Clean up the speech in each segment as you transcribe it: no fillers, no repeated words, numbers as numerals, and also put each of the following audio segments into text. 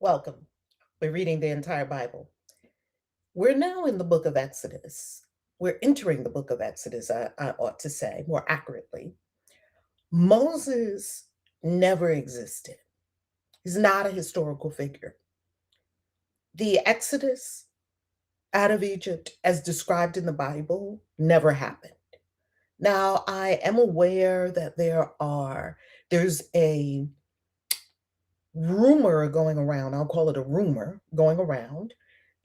Welcome. We're reading the entire Bible. We're now in the book of Exodus. We're entering the book of Exodus, I ought to say more accurately. Moses never existed, he's not a historical figure. The Exodus out of Egypt, as described in the Bible, never happened. Now, I am aware that there's a rumor going around, I'll call it a rumor going around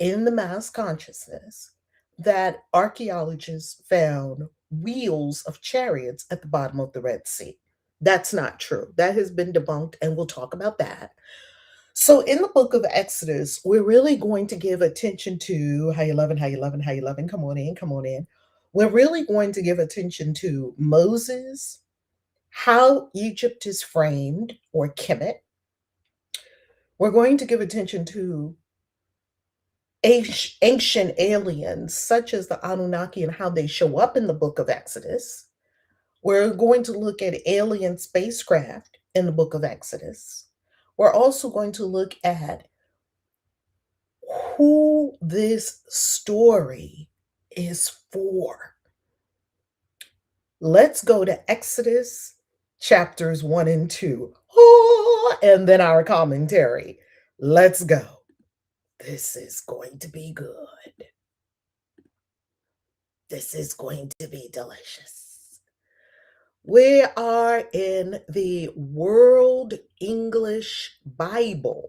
in the mass consciousness that archaeologists found wheels of chariots at the bottom of the Red Sea. That's not true. That has been debunked, and we'll talk about that. So, in the book of Exodus, we're really going to give attention to how you loving, how you loving, how you loving. Come on in, come on in. We're really going to give attention to Moses, how Egypt is framed or Kemet. We're going to give attention to ancient aliens such as the Anunnaki and how they show up in the book of Exodus. We're going to look at alien spacecraft in the book of Exodus. We're also going to look at who this story is for. Let's go to Exodus chapters 1 and 2. And then our commentary. Let's go. This is going to be good. This is going to be delicious. We are in the World English Bible.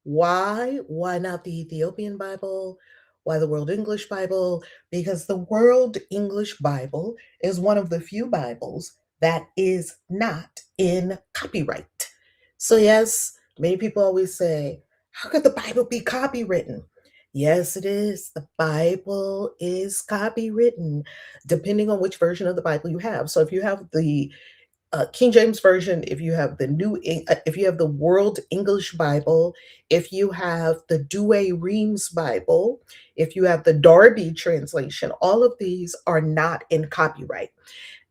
Why? Why not the Ethiopian Bible? Why the World English Bible? Because the World English Bible is one of the few Bibles that is not in copyright. So yes, many people always say, how could the Bible be copywritten? Yes, it is. The Bible is copywritten, depending on which version of the Bible you have. So if you have the King James Version, if you have if you have the World English Bible, if you have the Douay Rheims Bible, if you have the Darby translation, all of these are not in copyright.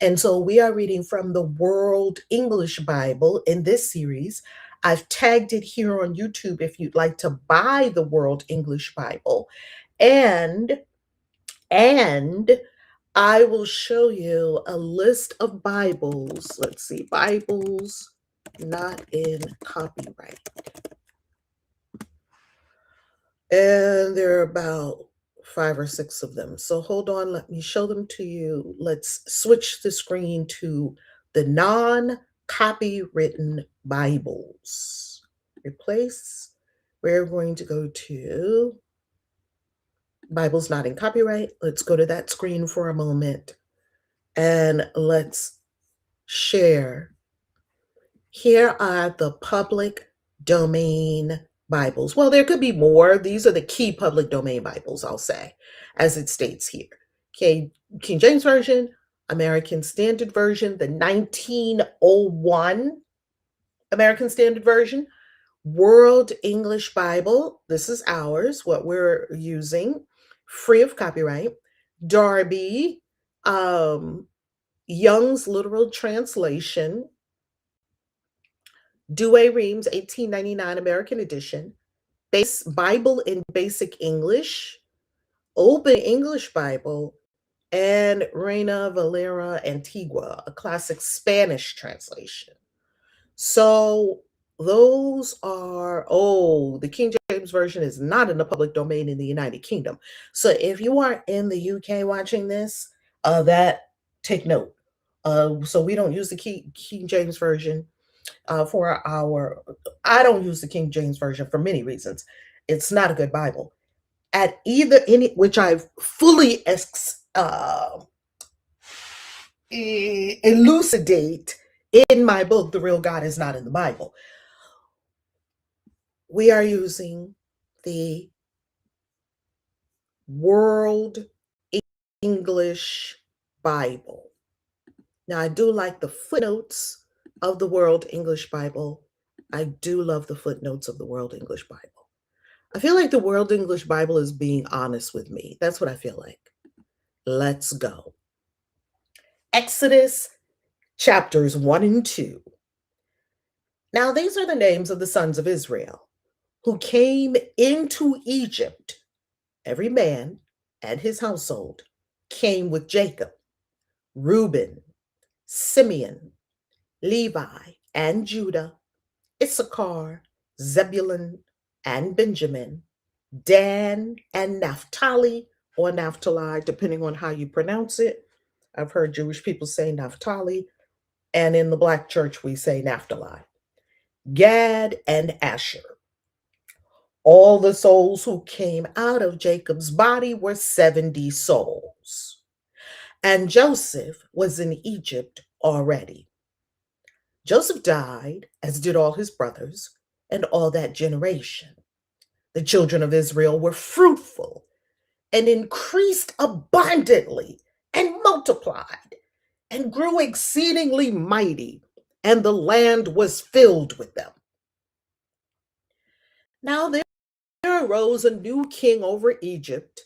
And so we are reading from the World English Bible in this series. I've tagged it here on YouTube if you'd like to buy the World English Bible. And I will show you a list of Bibles. Let's see, Bibles not in copyright. And there are about 5 or 6 of them. So hold on, let me show them to you. Let's switch the screen to the non-copywritten Bibles. Replace. We're going to go to Bibles not in copyright. Let's go to that screen for a moment and let's share. Here are the public domain Bibles. Well, there could be more. These are the key public domain Bibles, I'll say, as it states here. Okay, King James Version, American Standard Version, the 1901 American Standard Version, World English Bible. This is ours, what we're using, free of copyright. Darby, Young's Literal Translation, Douay Rheims, 1899 American Edition, Bible in Basic English, Open English Bible, and Reina Valera Antigua, a classic Spanish translation. So those are, the King James Version is not in the public domain in the United Kingdom. So if you are in the UK watching this, take note. So we don't use the King James Version for I don't use the King James Version for many reasons. It's not a good Bible. At which I've fully elucidate in my book, The Real God Is Not in the Bible. We are using the World English Bible. Now, I do like the footnotes of the World English Bible. I do love the footnotes of the World English Bible. I feel like the World English Bible is being honest with me. That's what I feel like. Let's go. Exodus chapters 1 and 2. Now, these are the names of the sons of Israel. who came into Egypt, every man and his household, came with Jacob, Reuben, Simeon, Levi, and Judah, Issachar, Zebulun, and Benjamin, Dan and Naphtali, or Naphtali, depending on how you pronounce it. I've heard Jewish people say Naphtali, and in the Black church, we say Naphtali. Gad and Asher. All the souls who came out of Jacob's body were 70 souls. And Joseph was in Egypt already. Joseph died, as did all his brothers and all that generation. The children of Israel were fruitful and increased abundantly and multiplied and grew exceedingly mighty, and the land was filled with them. Now there arose a new king over Egypt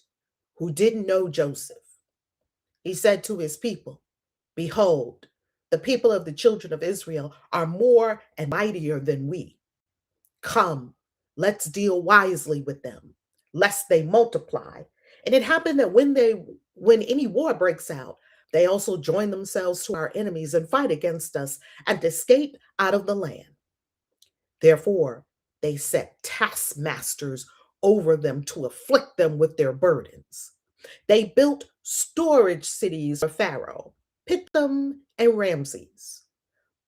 who didn't know Joseph. He said to his people, "Behold, the people of the children of Israel are more and mightier than we. Come, let's deal wisely with them, lest they multiply." And it happened that when any war breaks out, they also join themselves to our enemies and fight against us and escape out of the land. Therefore, they set taskmasters over them to afflict them with their burdens. They built storage cities for Pharaoh, Pithom and Ramses.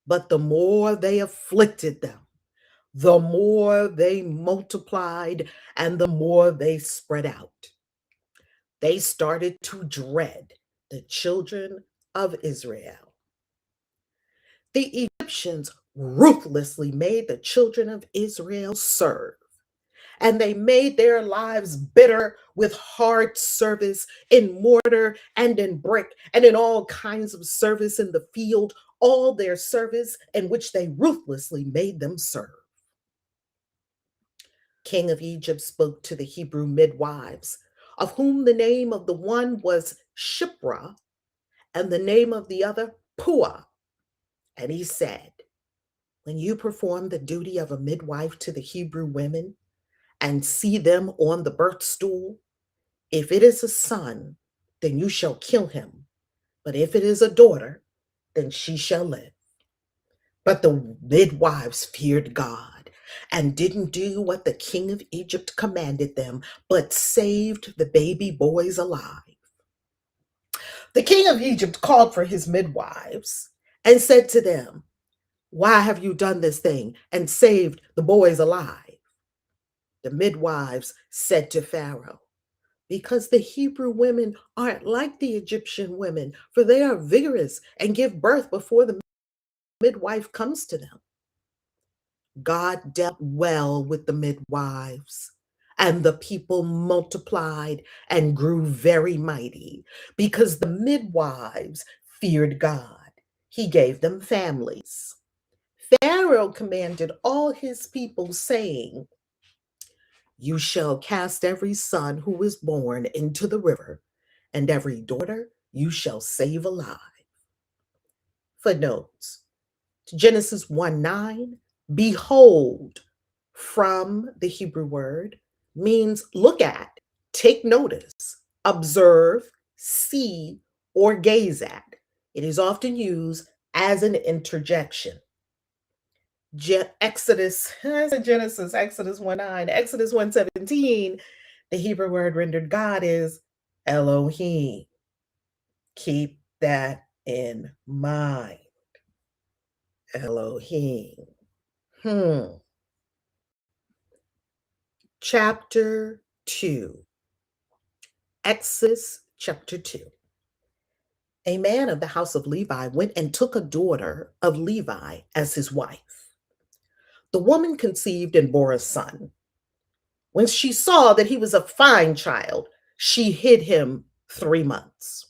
But the more they afflicted them, the more they multiplied and the more they spread out. They started to dread the children of Israel. The Egyptians ruthlessly made the children of Israel serve, and they made their lives bitter with hard service in mortar and in brick and in all kinds of service in the field, all their service in which they ruthlessly made them serve. King of Egypt spoke to the Hebrew midwives, of whom the name of the one was Shipra and the name of the other Puah. And he said, "When you perform the duty of a midwife to the Hebrew women and see them on the birth stool, if it is a son, then you shall kill him. But if it is a daughter, then she shall live." But the midwives feared God and didn't do what the king of Egypt commanded them, but saved the baby boys alive. The king of Egypt called for his midwives and said to them, "Why have you done this thing and saved the boys alive?" The midwives said to Pharaoh, "Because the Hebrew women aren't like the Egyptian women, for they are vigorous and give birth before the midwife comes to them." God dealt well with the midwives, and the people multiplied and grew very mighty because the midwives feared God. He gave them families. Pharaoh commanded all his people, saying, "You shall cast every son who is born into the river, and every daughter you shall save alive." Footnotes. Genesis 1:9, behold, from the Hebrew word, means look at, take notice, observe, see, or gaze at. It is often used as an interjection. Exodus 1:9, Exodus 1:17, the Hebrew word rendered God is Elohim. Keep that in mind. Elohim. Chapter 2. Exodus chapter 2. A man of the house of Levi went and took a daughter of Levi as his wife. The woman conceived and bore a son. When she saw that he was a fine child, she hid him 3 months.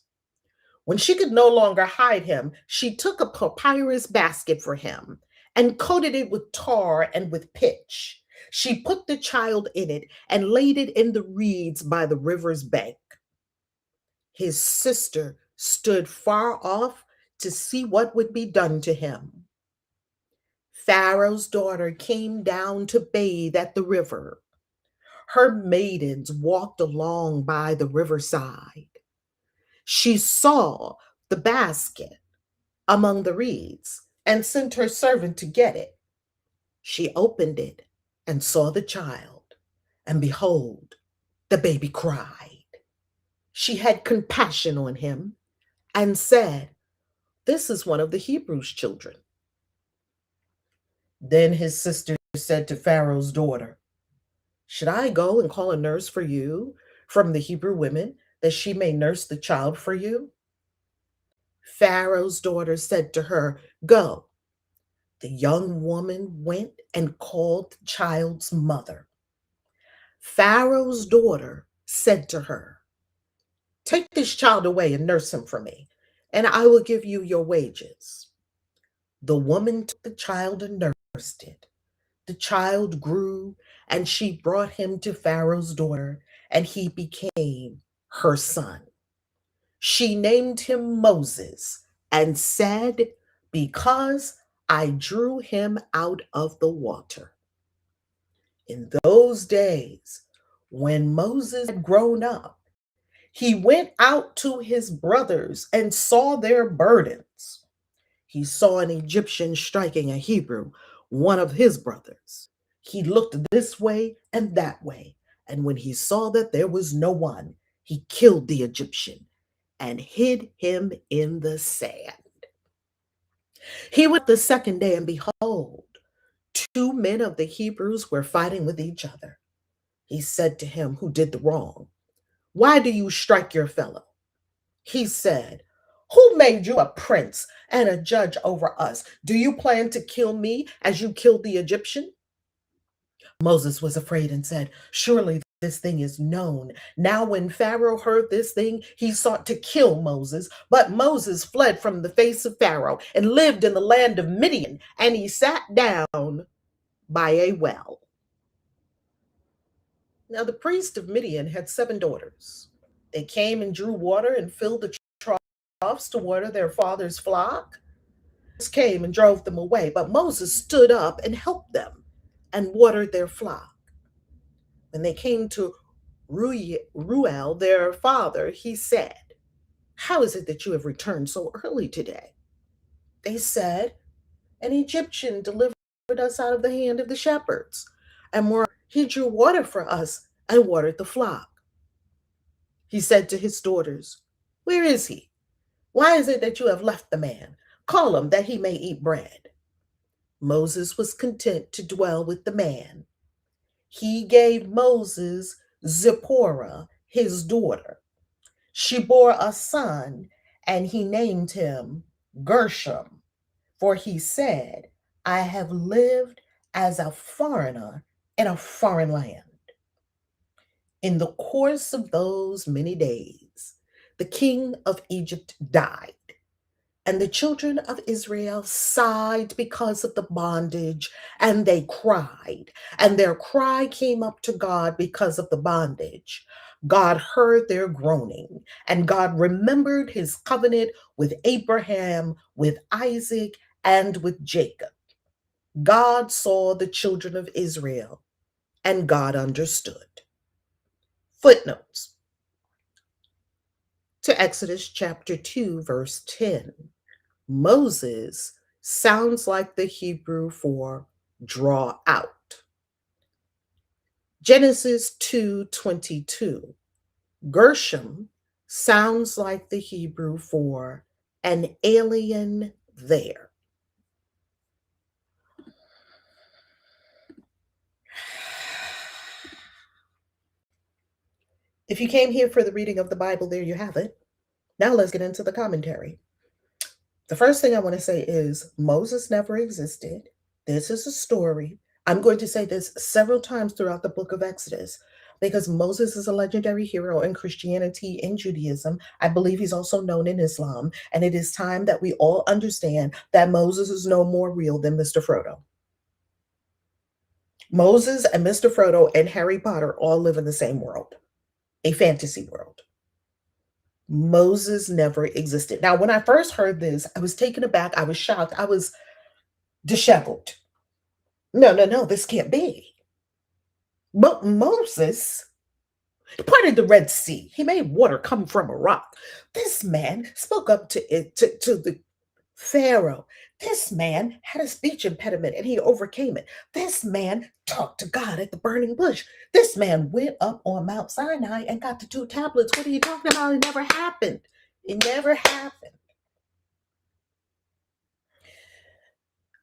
When she could no longer hide him, she took a papyrus basket for him and coated it with tar and with pitch. She put the child in it and laid it in the reeds by the river's bank. His sister stood far off to see what would be done to him. Pharaoh's daughter came down to bathe at the river. Her maidens walked along by the riverside. She saw the basket among the reeds and sent her servant to get it. She opened it and saw the child, and behold, the baby cried. She had compassion on him and said, "This is one of the Hebrews' children." Then his sister said to Pharaoh's daughter, "Should I go and call a nurse for you from the Hebrew women, that she may nurse the child for you?" Pharaoh's daughter said to her, "Go." The young woman went and called the child's mother. Pharaoh's daughter said to her, "Take this child away and nurse him for me, and I will give you your wages." The woman took the child and nursed it. The child grew, and she brought him to Pharaoh's daughter, and he became her son. She named him Moses and said, "Because I drew him out of the water." In those days, when Moses had grown up, he went out to his brothers and saw their burdens. He saw an Egyptian striking a Hebrew, one of his brothers. He looked this way and that way, and when he saw that there was no one, he killed the Egyptian and hid him in the sand. He went the second day, and behold, two men of the Hebrews were fighting with each other. He said to him who did the wrong, "Why do you strike your fellow?" He said, "Who made you a prince and a judge over us? Do you plan to kill me as you killed the Egyptian?" Moses was afraid and said, "Surely this thing is known." Now, when Pharaoh heard this thing, he sought to kill Moses. But Moses fled from the face of Pharaoh and lived in the land of Midian, and he sat down by a well. Now, the priest of Midian had 7 daughters. They came and drew water and filled the troughs to water their father's flock. Came and drove them away, but Moses stood up and helped them and watered their flock. When they came to Ruel, their father, he said, "How is it that you have returned so early today?" They said, "An Egyptian delivered us out of the hand of the shepherds, and he drew water for us and watered the flock." He said to his daughters, "Where is he? Why is it that you have left the man? Call him that he may eat bread." Moses was content to dwell with the man. He gave Moses Zipporah, his daughter. She bore a son, and he named him Gershom, for he said, "I have lived as a foreigner in a foreign land." In the course of those many days, the king of Egypt died, and the children of Israel sighed because of the bondage, and they cried, and their cry came up to God because of the bondage. God heard their groaning, and God remembered his covenant with Abraham, with Isaac, and with Jacob. God saw the children of Israel, and God understood. Footnotes to Exodus chapter 2, verse 10. Moses sounds like the Hebrew for draw out. Genesis 2:22. Gershom sounds like the Hebrew for an alien there. If you came here for the reading of the Bible, there you have it. Now let's get into the commentary. The first thing I want to say is Moses never existed. This is a story. I'm going to say this several times throughout the book of Exodus because Moses is a legendary hero in Christianity and Judaism. I believe he's also known in Islam. And it is time that we all understand that Moses is no more real than Mr. Frodo. Moses and Mr. Frodo and Harry Potter all live in the same world, a fantasy world. Moses never existed. Now, when I first heard this, I was taken aback. I was shocked. I was disheveled. No, no, no, this can't be. But Moses parted the Red Sea. He made water come from a rock. This man spoke up to it to the Pharaoh. This man had a speech impediment and he overcame it. This man talked to God at the burning bush. This man went up on Mount Sinai and got the two tablets. What are you talking about? It never happened. It never happened.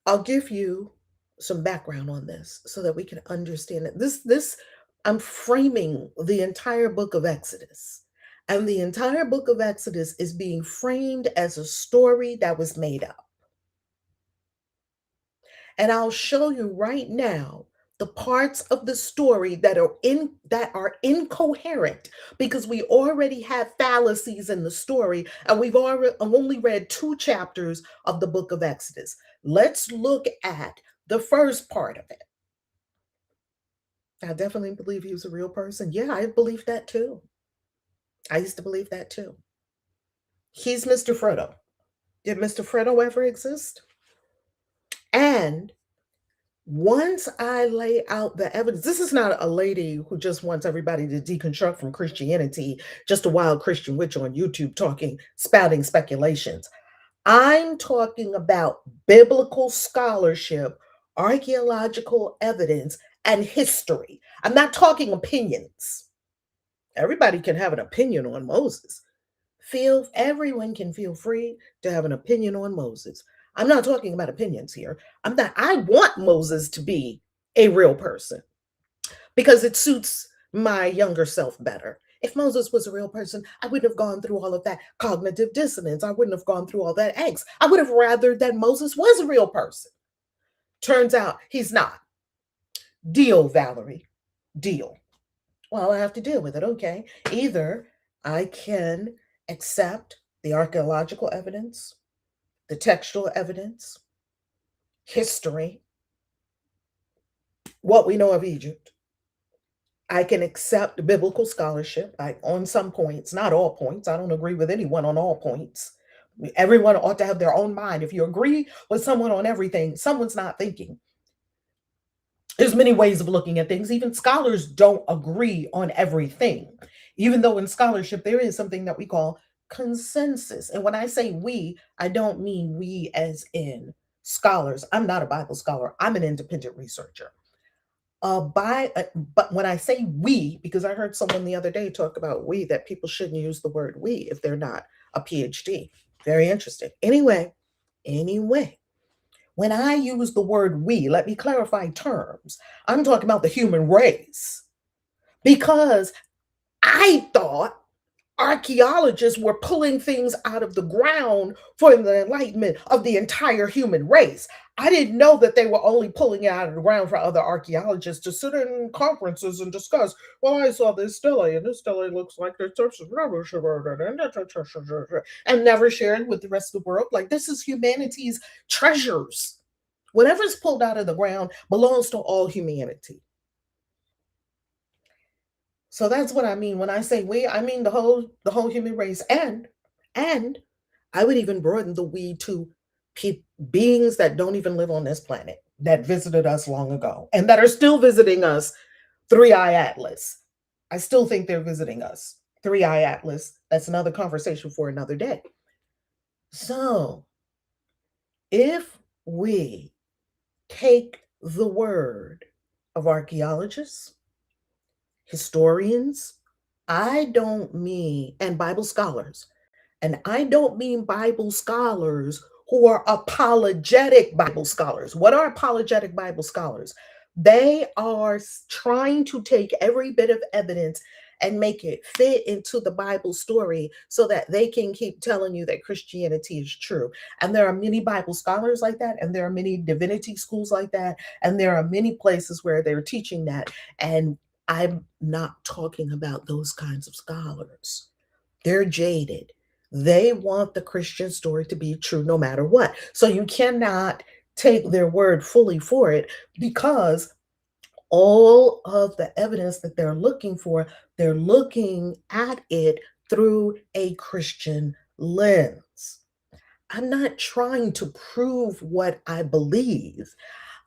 I'll give you some background on this so that we can understand it. This I'm framing the entire book of Exodus. And the entire book of Exodus is being framed as a story that was made up. And I'll show you right now the parts of the story that are incoherent because we already have fallacies in the story and I've only read 2 chapters of the book of Exodus. Let's look at the first part of it. I definitely believe he was a real person. Yeah, I believe that too. I used to believe that too. He's Mr. Frodo. Did Mr. Frodo ever exist? And once I lay out the evidence, this is not a lady who just wants everybody to deconstruct from Christianity, just a wild Christian witch on YouTube spouting speculations. I'm talking about biblical scholarship, archaeological evidence, and history. I'm not talking opinions. Everybody can have an opinion on Moses. Everyone can feel free to have an opinion on Moses. I'm not talking about opinions here. I want Moses to be a real person because it suits my younger self better. If Moses was a real person, I wouldn't have gone through all of that cognitive dissonance. I wouldn't have gone through all that angst. I would have rathered that Moses was a real person. Turns out he's not. Deal, Valerie. Deal. Well, I have to deal with it. Okay. Either I can accept the archaeological evidence, the textual evidence, history, what we know of Egypt. I can accept biblical scholarship on some points, not all points. I don't agree with anyone on all points. Everyone ought to have their own mind. If you agree with someone on everything, someone's not thinking. There's many ways of looking at things. Even scholars don't agree on everything, even though in scholarship there is something that we call consensus. And when I say we, I don't mean we as in scholars. I'm not a Bible scholar. I'm an independent researcher. But when I say we, because I heard someone the other day talk about we, that people shouldn't use the word we if they're not a PhD. Very interesting. Anyway, when I use the word we, let me clarify terms. I'm talking about the human race because I thought archaeologists were pulling things out of the ground for the enlightenment of the entire human race. I didn't know that they were only pulling it out of the ground for other archaeologists to sit in conferences and discuss. Well, I saw this stele, and this stele looks like this, and never shared with the rest of the world. Like, this is humanity's treasures. Whatever's pulled out of the ground belongs to all humanity. So that's what I mean when I say we. I mean the whole human race, and I would even broaden the we to beings that don't even live on this planet that visited us long ago and that are still visiting us. 3-Eye Atlas. I still think they're visiting us. 3-Eye Atlas. That's another conversation for another day. So, if we take the word of archaeologists, historians, and Bible scholars, and I don't mean Bible scholars who are apologetic Bible scholars. What are apologetic Bible scholars? They are trying to take every bit of evidence and make it fit into the Bible story so that they can keep telling you that Christianity is true. And there are many Bible scholars like that, and there are many divinity schools like that, and there are many places where they're teaching that. And I'm not talking about those kinds of scholars. They're jaded. They want the Christian story to be true no matter what. So you cannot take their word fully for it because all of the evidence that they're looking for, they're looking at it through a Christian lens. I'm not trying to prove what I believe.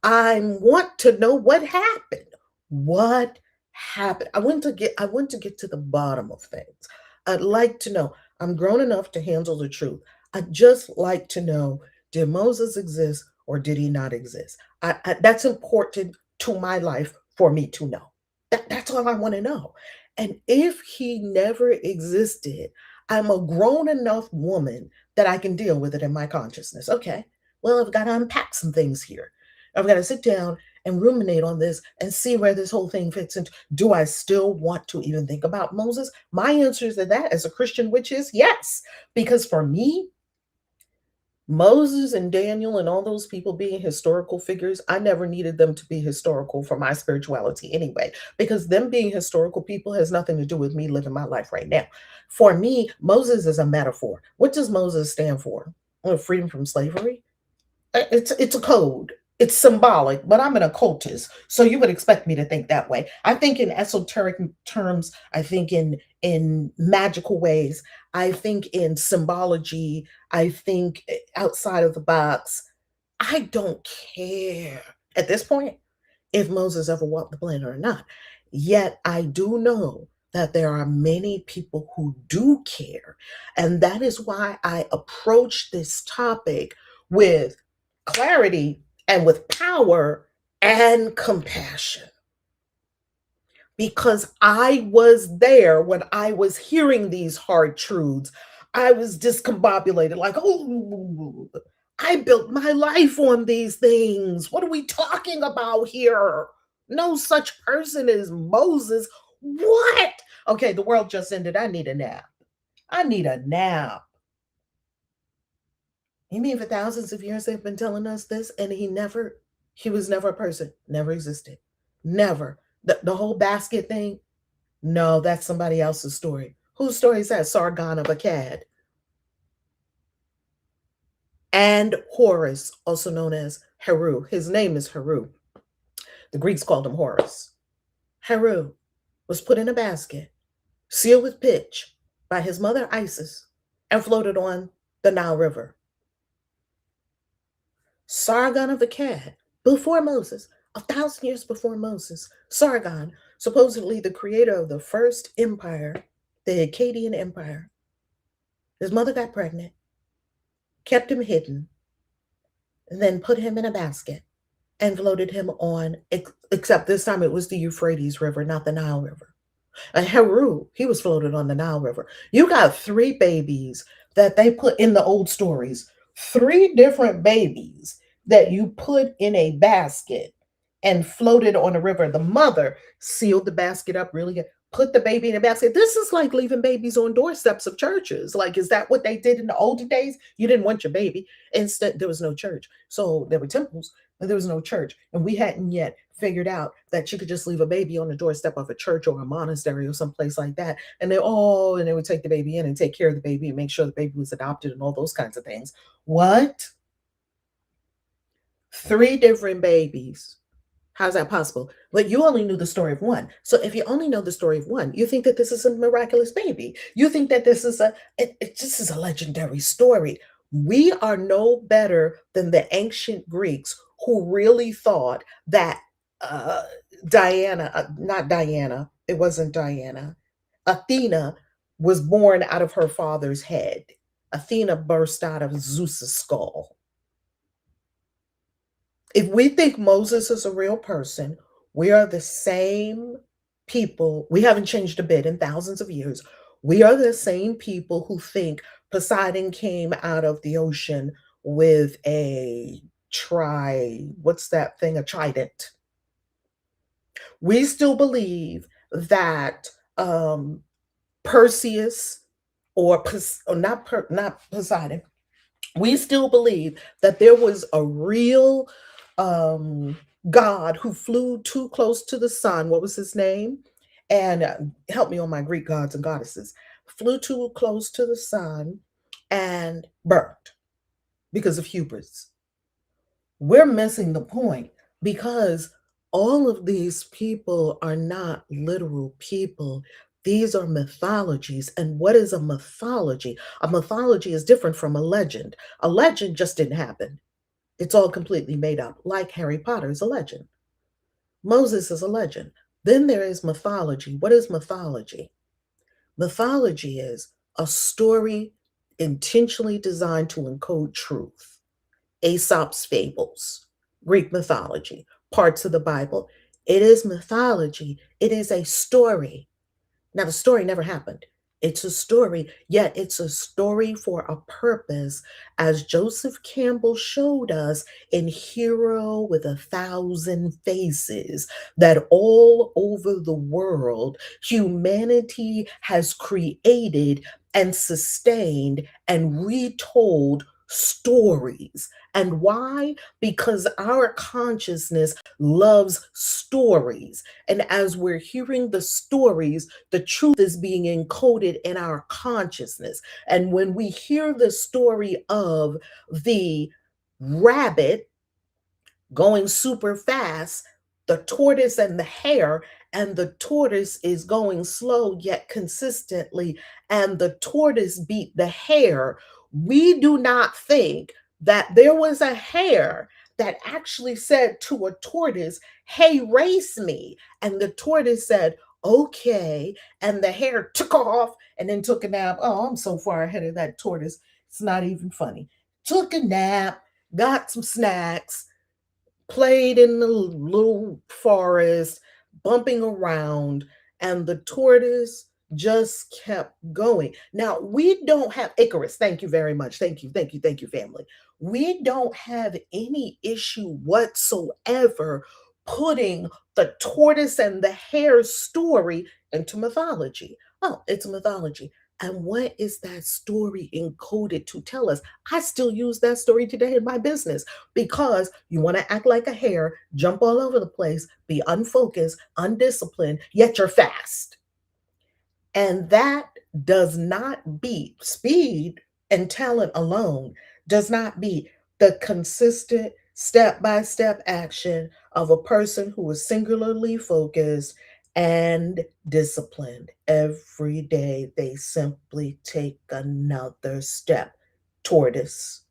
I want to know what happened. What happened? I want to get to the bottom of things. I'd like to know. I'm grown enough to handle the truth. I'd just like to know, did Moses exist or did he not exist? That's important to my life for me to know. That's all I want to know. And if he never existed, I'm a grown enough woman that I can deal with it in my consciousness. Okay, well, I've got to unpack some things here. I've got to sit down and ruminate on this and see where this whole thing fits into. Do I still want to even think about Moses? My answer to that as a Christian witch is yes. Because for me, Moses and Daniel and all those people being historical figures, I never needed them to be historical for my spirituality anyway, because them being historical people has nothing to do with me living my life right now. For me, Moses is a metaphor. What does Moses stand for? Freedom from slavery? It's a code. It's symbolic, but I'm an occultist, so you would expect me to think that way. I think in esoteric terms. I think in magical ways. I think in symbology. I think outside of the box. I don't care at this point if Moses ever walked the planet or not. Yet I do know that there are many people who do care. And that is why I approach this topic with clarity and with power and compassion. Because I was there when I was hearing these hard truths. I was discombobulated, like, oh, I built my life on these things. What are we talking about here? No such person as Moses. What? Okay, the world just ended. I need a nap. I need a nap. You mean for thousands of years they've been telling us this, and he was never a person, never existed, never. The whole basket thing, no, that's somebody else's story. Whose story is that? Sargon of Akkad. And Horus, also known as Heru. His name is Heru. The Greeks called him Horus. Heru was put in a basket, sealed with pitch by his mother Isis, and floated on the Nile River. Sargon of Akkad, before Moses, 1,000 years before Moses, Sargon, supposedly the creator of the first empire, the Akkadian Empire. His mother got pregnant, kept him hidden, and then put him in a basket and floated him on, except this time it was the Euphrates River, not the Nile River. And Heru, he was floated on the Nile River. You got 3 babies that they put in the old stories, 3 different babies that you put in a basket and floated on a river. The mother sealed the basket up really good, put the baby in a basket. This is like leaving babies on doorsteps of churches. Like, is that what they did in the older days? You didn't want your baby. Instead, there was no church. So there were temples, but there was no church. And we hadn't yet figured out that you could just leave a baby on the doorstep of a church or a monastery or someplace like that. And they would take the baby in and take care of the baby and make sure the baby was adopted and all those kinds of things. What? 3 different babies. How's that possible? But you only knew the story of one. So if you only know the story of one, you think that this is a miraculous baby. You think that this is it just is a legendary story. We are no better than the ancient Greeks who really thought that not Diana, it wasn't Diana. Athena was born out of her father's head. Athena burst out of Zeus's skull. If we think Moses is a real person, we are the same people. We haven't changed a bit in thousands of years. We are the same people who think Poseidon came out of the ocean with what's that thing? A trident. We still believe that Perseus or not Poseidon. We still believe that there was a real God who flew too close to the sun. What was his name? And help me on my Greek gods and goddesses. Flew too close to the sun and burned because of hubris. We're missing the point because all of these people are not literal people. These are mythologies. And what is a mythology? A mythology is different from a legend. A legend just didn't happen. It's all completely made up, like Harry Potter is a legend. Moses is a legend. Then there is mythology. What is mythology? Mythology is a story intentionally designed to encode truth. Aesop's fables, Greek mythology, parts of the Bible. It is mythology. It is a story. Now, the story never happened. It's a story, yet it's a story for a purpose, as Joseph Campbell showed us in Hero with a Thousand Faces, that all over the world, humanity has created and sustained and retold stories. And why? Because our consciousness loves stories. And as we're hearing the stories, the truth is being encoded in our consciousness. And when we hear the story of the rabbit going super fast, the tortoise and the hare, and the tortoise is going slow yet consistently, and the tortoise beat the hare, we do not think that there was a hare that actually said to a tortoise, "Hey, race me." And the tortoise said, "Okay." And the hare took off and then took a nap. Oh, I'm so far ahead of that tortoise. It's not even funny. Took a nap, got some snacks, played in the little forest, bumping around, and the tortoise just kept going. Now, we don't have Icarus. Thank you very much. Thank you, thank you, thank you, family. We don't have any issue whatsoever putting the tortoise and the hare story into mythology. Oh, it's a mythology. And what is that story encoded to tell us? I still use that story today in my business, because you want to act like a hare, jump all over the place, be unfocused, undisciplined, yet you're fast. And that does not beat speed, and talent alone does not beat the consistent step by step action of a person who is singularly focused and disciplined. Every day they simply take another step. Tortoise.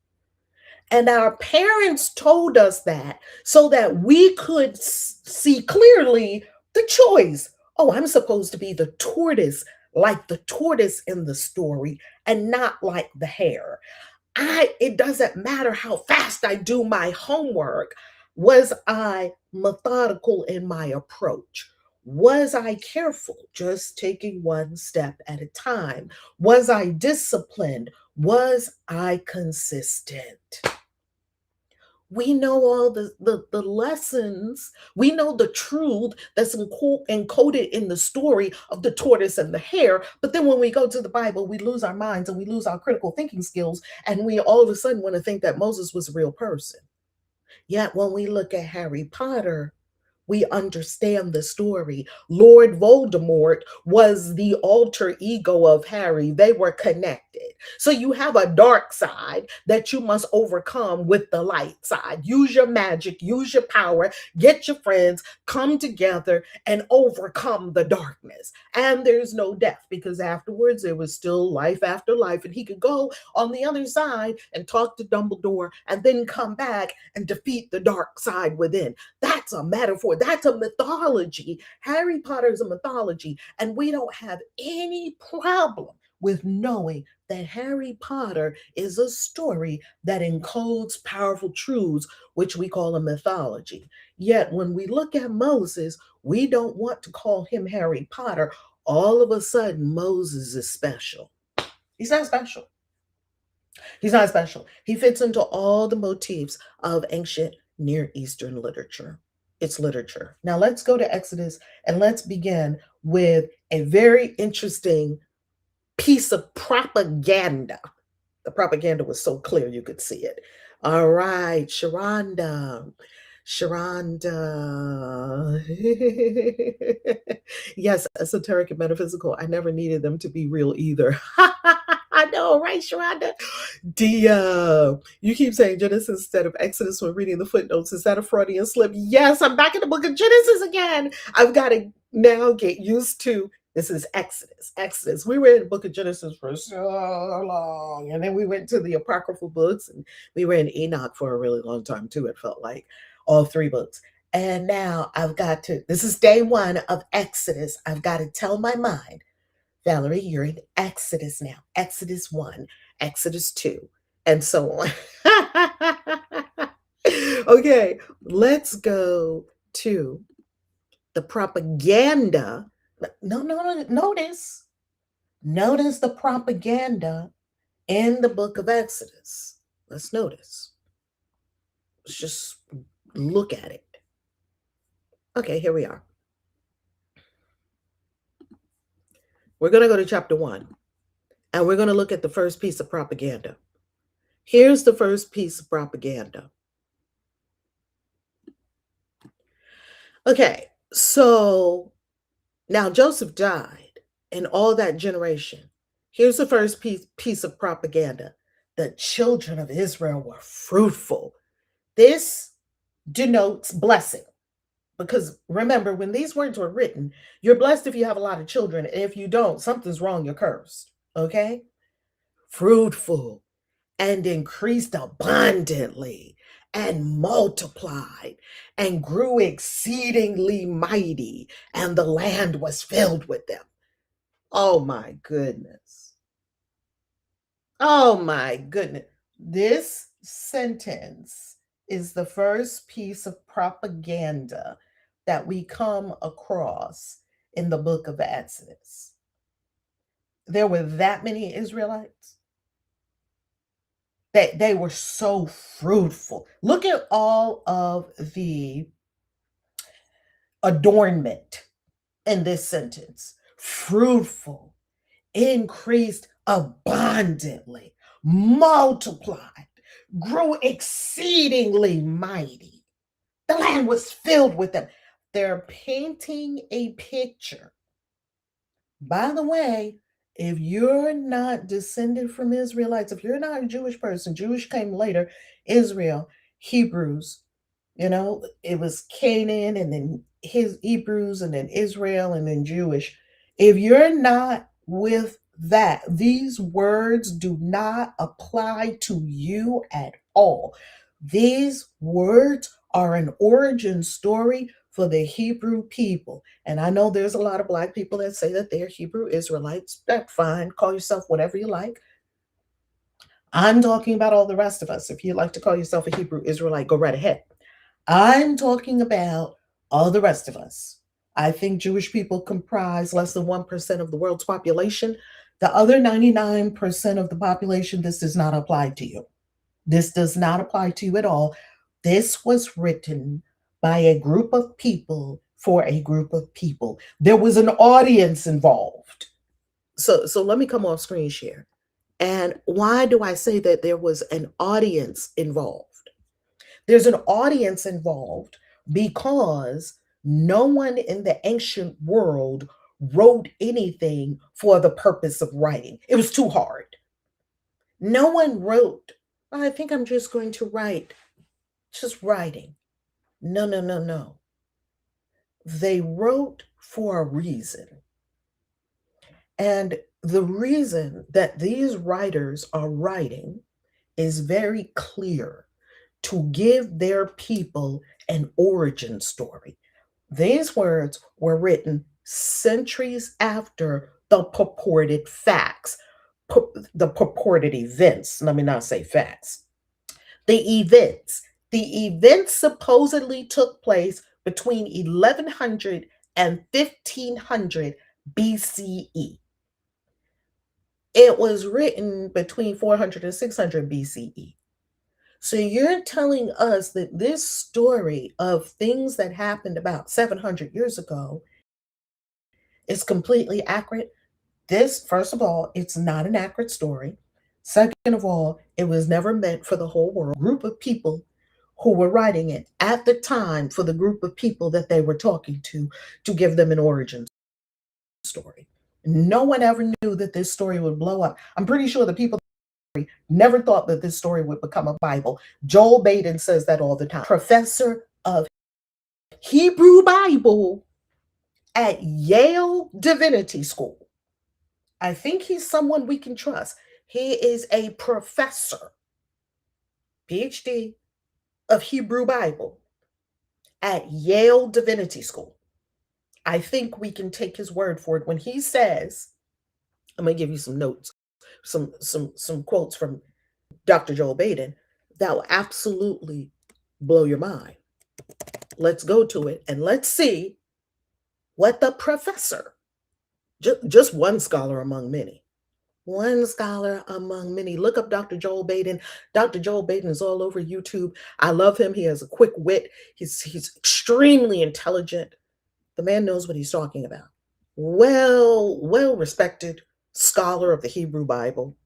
And our parents told us that so that we could see clearly the choice. Oh, I'm supposed to be the tortoise, like the tortoise in the story, and not like the hare. It doesn't matter how fast I do my homework. Was I methodical in my approach? Was I careful, just taking one step at a time? Was I disciplined? Was I consistent? We know all the lessons. We know the truth that's encoded in the story of the tortoise and the hare. But then when we go to the Bible, we lose our minds and we lose our critical thinking skills. And we all of a sudden want to think that Moses was a real person. Yet when we look at Harry Potter, we understand the story. Lord Voldemort was the alter ego of Harry. They were connected. So you have a dark side that you must overcome with the light side. Use your magic, use your power, get your friends, come together and overcome the darkness. And there's no death, because afterwards there was still life after life. And he could go on the other side and talk to Dumbledore and then come back and defeat the dark side within. That's a metaphor. That's a mythology. Harry Potter is a mythology, and we don't have any problem with knowing that Harry Potter is a story that encodes powerful truths, which we call a mythology. Yet when we look at Moses, we don't want to call him Harry Potter. All of a sudden, Moses is special. He's not special. He's not special. He fits into all the motifs of ancient Near Eastern literature. It's literature. Now let's go to Exodus and let's begin with a very interesting piece of propaganda. The propaganda was so clear you could see it. All right, Sharonda. Yes, esoteric and metaphysical. I never needed them to be real either. I know, right, Sharonda? You keep saying Genesis instead of Exodus when reading the footnotes. Is that a Freudian slip? Yes, I'm back in the book of Genesis again. I've got to now get used to This is Exodus. Exodus. We read the book of Genesis for so long. And then we went to the apocryphal books, and we were in Enoch for a really long time too, it felt like. All three books. And now I've got to, this is day one of Exodus. I've got to tell my mind, Valerie, you're in Exodus now. Exodus 1, Exodus 2, and so on. Okay, let's go to the propaganda. No, notice the propaganda in the book of Exodus. Let's notice. Let's just look at it. Okay, here we are. We're going to go to chapter 1, and we're going to look at the first piece of propaganda. Here's the first piece of propaganda. Okay, so now Joseph died and all that generation. Here's the first piece of propaganda. The children of Israel were fruitful. This denotes blessing. Because remember, when these words were written, you're blessed if you have a lot of children. And if you don't, something's wrong, you're cursed. Okay? Fruitful and increased abundantly and multiplied and grew exceedingly mighty, and the land was filled with them. Oh my goodness. Oh my goodness. This sentence is the first piece of propaganda that we come across in the book of Exodus. There were that many Israelites. They were so fruitful. Look at all of the adornment in this sentence. Fruitful, increased abundantly, multiplied, grew exceedingly mighty. The land was filled with them. They're painting a picture. By the way, if you're not descended from Israelites, if you're not a Jewish person, Jewish came later, Israel, Hebrews, it was Canaan and then his Hebrews and then Israel and then Jewish. If you're not with that, these words do not apply to you at all. These words are an origin story for the Hebrew people. And I know there's a lot of Black people that say that they're Hebrew Israelites. That's fine. Call yourself whatever you like. I'm talking about all the rest of us. If you like to call yourself a Hebrew Israelite, go right ahead. I'm talking about all the rest of us. I think Jewish people comprise less than 1% of the world's population. The other 99% of the population, this does not apply to you. This does not apply to you at all. This was written by a group of people for a group of people. There was an audience involved. So let me come off screen share. And why do I say that there was an audience involved? There's an audience involved because no one in the ancient world wrote anything for the purpose of writing. It was too hard. No one wrote, I think I'm just going to write, just writing. No. They wrote for a reason. And the reason that these writers are writing is very clear: to give their people an origin story. These words were written centuries after the purported facts, the purported events. Let me not say facts. The events supposedly took place between 1100 and 1500 BCE. It was written between 400 and 600 BCE. So you're telling us that this story of things that happened about 700 years ago is completely accurate? This, first of all, it's not an accurate story. Second of all, it was never meant for the whole world. Group of people who were writing it at the time, for the group of people that they were talking to give them an origin story. No one ever knew that this story would blow up. I'm pretty sure the people never thought that this story would become a Bible. Joel Baden says that all the time. Professor of Hebrew Bible at Yale Divinity School. I think he's someone we can trust. He is a professor, PhD of Hebrew Bible at Yale Divinity School. I think we can take his word for it when he says, I'm going to give you some notes, some quotes from Dr. Joel Baden that will absolutely blow your mind. Let's go to it and let's see what the professor, just one scholar among many, one scholar among many. Look up Dr. Joel Baden. Dr. Joel Baden is all over YouTube. I love him. He has a quick wit. He's extremely intelligent. The man knows what he's talking about. Well respected scholar of the Hebrew Bible.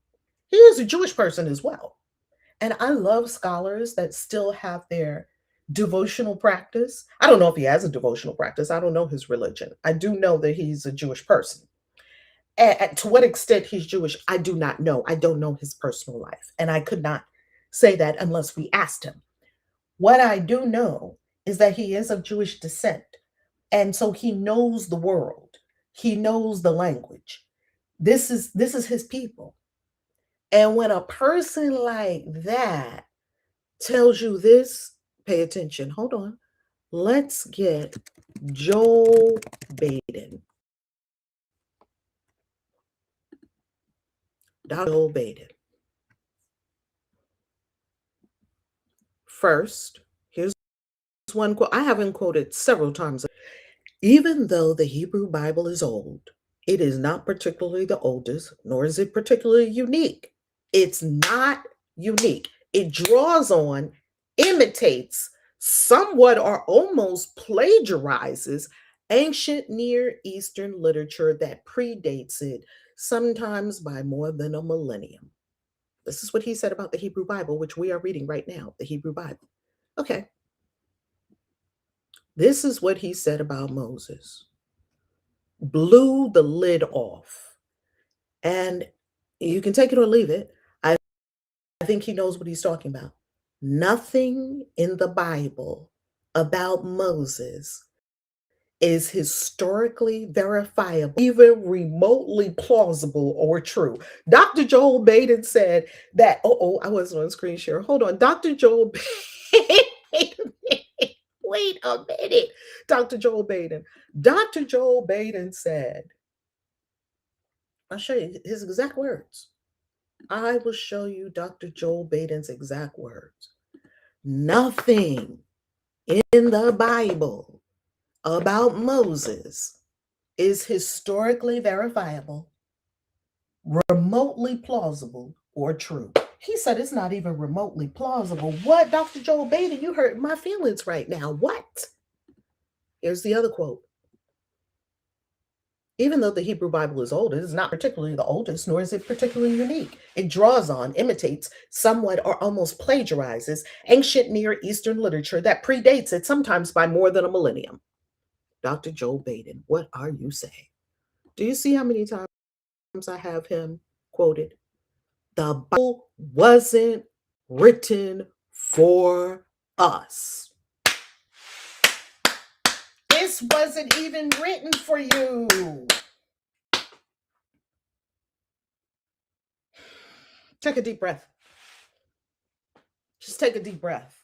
He is a Jewish person as well. And I love scholars that still have their devotional practice. I don't know if he has a devotional practice. I don't know his religion. I do know that he's a Jewish person. And to what extent he's Jewish, I do not know. I don't know his personal life. And I could not say that unless we asked him. What I do know is that he is of Jewish descent. And so he knows the world. He knows the language. This is his people. And when a person like that tells you this, pay attention. Hold on. Let's get Joel Baden. Dr. Joel Baden. First, here's one quote. I have him quoted several times. Even though the Hebrew Bible is old, it is not particularly the oldest, nor is it particularly unique. It's not unique. It draws on, imitates, somewhat or almost plagiarizes ancient Near Eastern literature that predates it, sometimes by more than a millennium. This is what he said about the Hebrew Bible, which we are reading right now, the Hebrew Bible. Okay. This is what he said about Moses. Blew the lid off. And you can take it or leave it. I think he knows what he's talking about. Nothing in the Bible about Moses is historically verifiable, even remotely plausible or true. Dr. Joel Baden said that, I wasn't on screen share. Hold on. Dr. Joel Baden, wait a minute. Dr. Joel Baden. Dr. Joel Baden said, I'll show you his exact words. I will show you Dr. Joel Baden's exact words. Nothing in the Bible about Moses is historically verifiable, remotely plausible, or true. He said it's not even remotely plausible. What, Dr. Joel Baden? You hurt my feelings right now. What? Here's the other quote. Even though the Hebrew Bible is old, it is not particularly the oldest, nor is it particularly unique. It draws on, imitates, somewhat or almost plagiarizes ancient Near Eastern literature that predates it, sometimes by more than a millennium. Dr. Joel Baden, what are you saying? Do you see how many times I have him quoted? The Bible wasn't written for us. This wasn't even written for you. Take a deep breath. Just take a deep breath.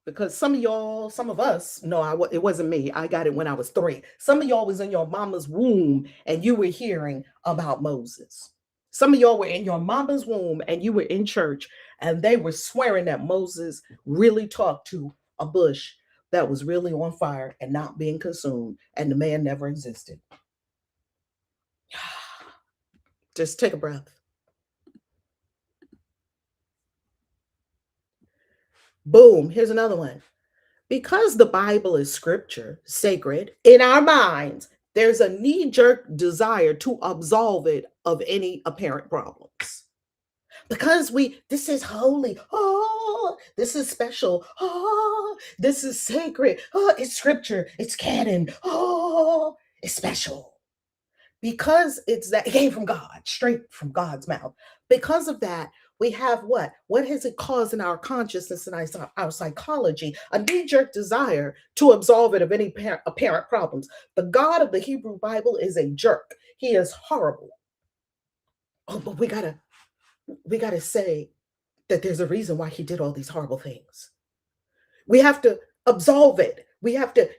Because some of us, no, it wasn't me. I got it when I was 3. Some of y'all was in your mama's womb and you were hearing about Moses. Some of y'all were in your mama's womb and you were in church and they were swearing that Moses really talked to a bush that was really on fire and not being consumed, and the man never existed. Just take a breath. Boom, here's another one. Because the Bible is scripture, sacred, in our minds, there's a knee-jerk desire to absolve it of any apparent problems. Because this is holy. Oh, this is special. Oh, this is sacred. Oh, it's scripture. It's canon. Oh, it's special. Because it came from God, straight from God's mouth. Because of that, We have what? What has it caused in our consciousness and our psychology? A knee-jerk desire to absolve it of any apparent problems. The God of the Hebrew Bible is a jerk. He is horrible. Oh, but we gotta say that there's a reason why he did all these horrible things. We have to absolve it. We have to.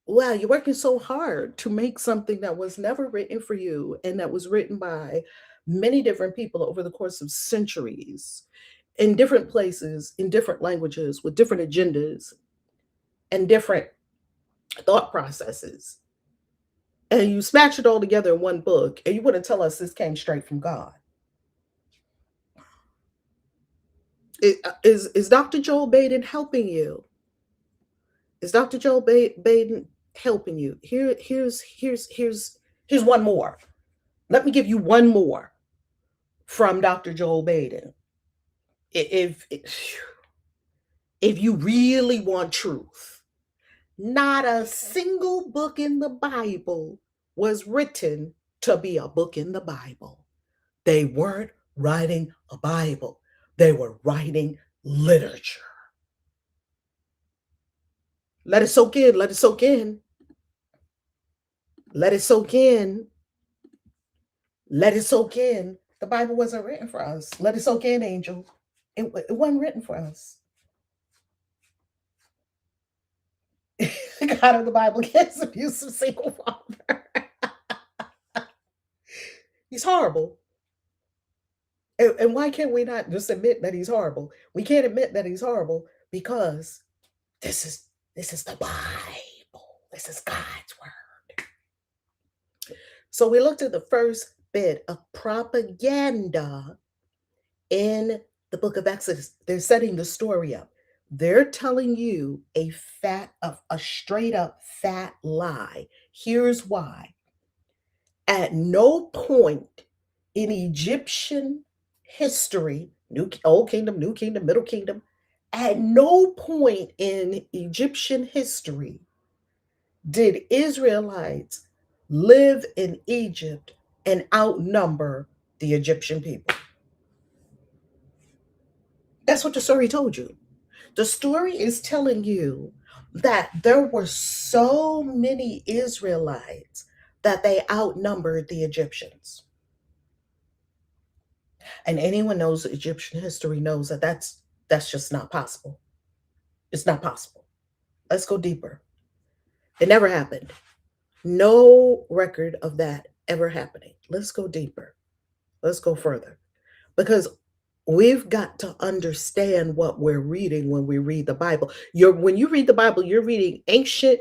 Wow, you're working so hard to make something that was never written for you and that was written by many different people over the course of centuries in different places, in different languages, with different agendas and different thought processes. And you smash it all together in one book, and you want to tell us this came straight from God. Is Dr. Joel Baden helping you? Is Dr. Joel Baden helping you? Here's one more. Let me give you one more from Dr. Joel Baden. If you really want truth, not a single book in the Bible was written to be a book in the Bible. They weren't writing a Bible. They were writing literature. Let it soak in. Let it soak in. Let it soak in. Let it soak in. The Bible wasn't written for us. Let it soak in, angel. It wasn't written for us. God of the Bible gets abusive single father. He's horrible. And why can't we not just admit that he's horrible? We can't admit that he's horrible because this is the Bible. This is God's word. So we looked at the first bit of propaganda in the book of Exodus. They're setting the story up. They're telling you a straight up fat lie. Here's why. At no point in Egyptian history, Old Kingdom, New Kingdom, Middle Kingdom, at no point in Egyptian history did Israelites live in Egypt and outnumber the Egyptian people. That's what the story told you. The story is telling you that there were so many Israelites that they outnumbered the Egyptians. And anyone knows Egyptian history knows that that's just not possible. It's not possible. Let's go deeper. It never happened. No record of that ever happening. Let's go deeper. Let's go further. Because we've got to understand what we're reading when we read the Bible. When you read the Bible, you're reading ancient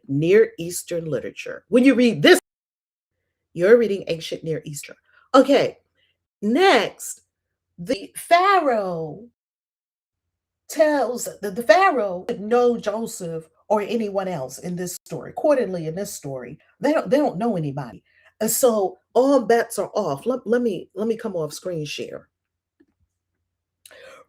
Near Eastern literature. When you read this, you're reading ancient Near Eastern. Okay, next, the Pharaoh tells the Pharaoh would know Joseph or anyone else in this story. Accordingly, in this story, they don't know anybody. And so all bets are off. Let me come off screen share.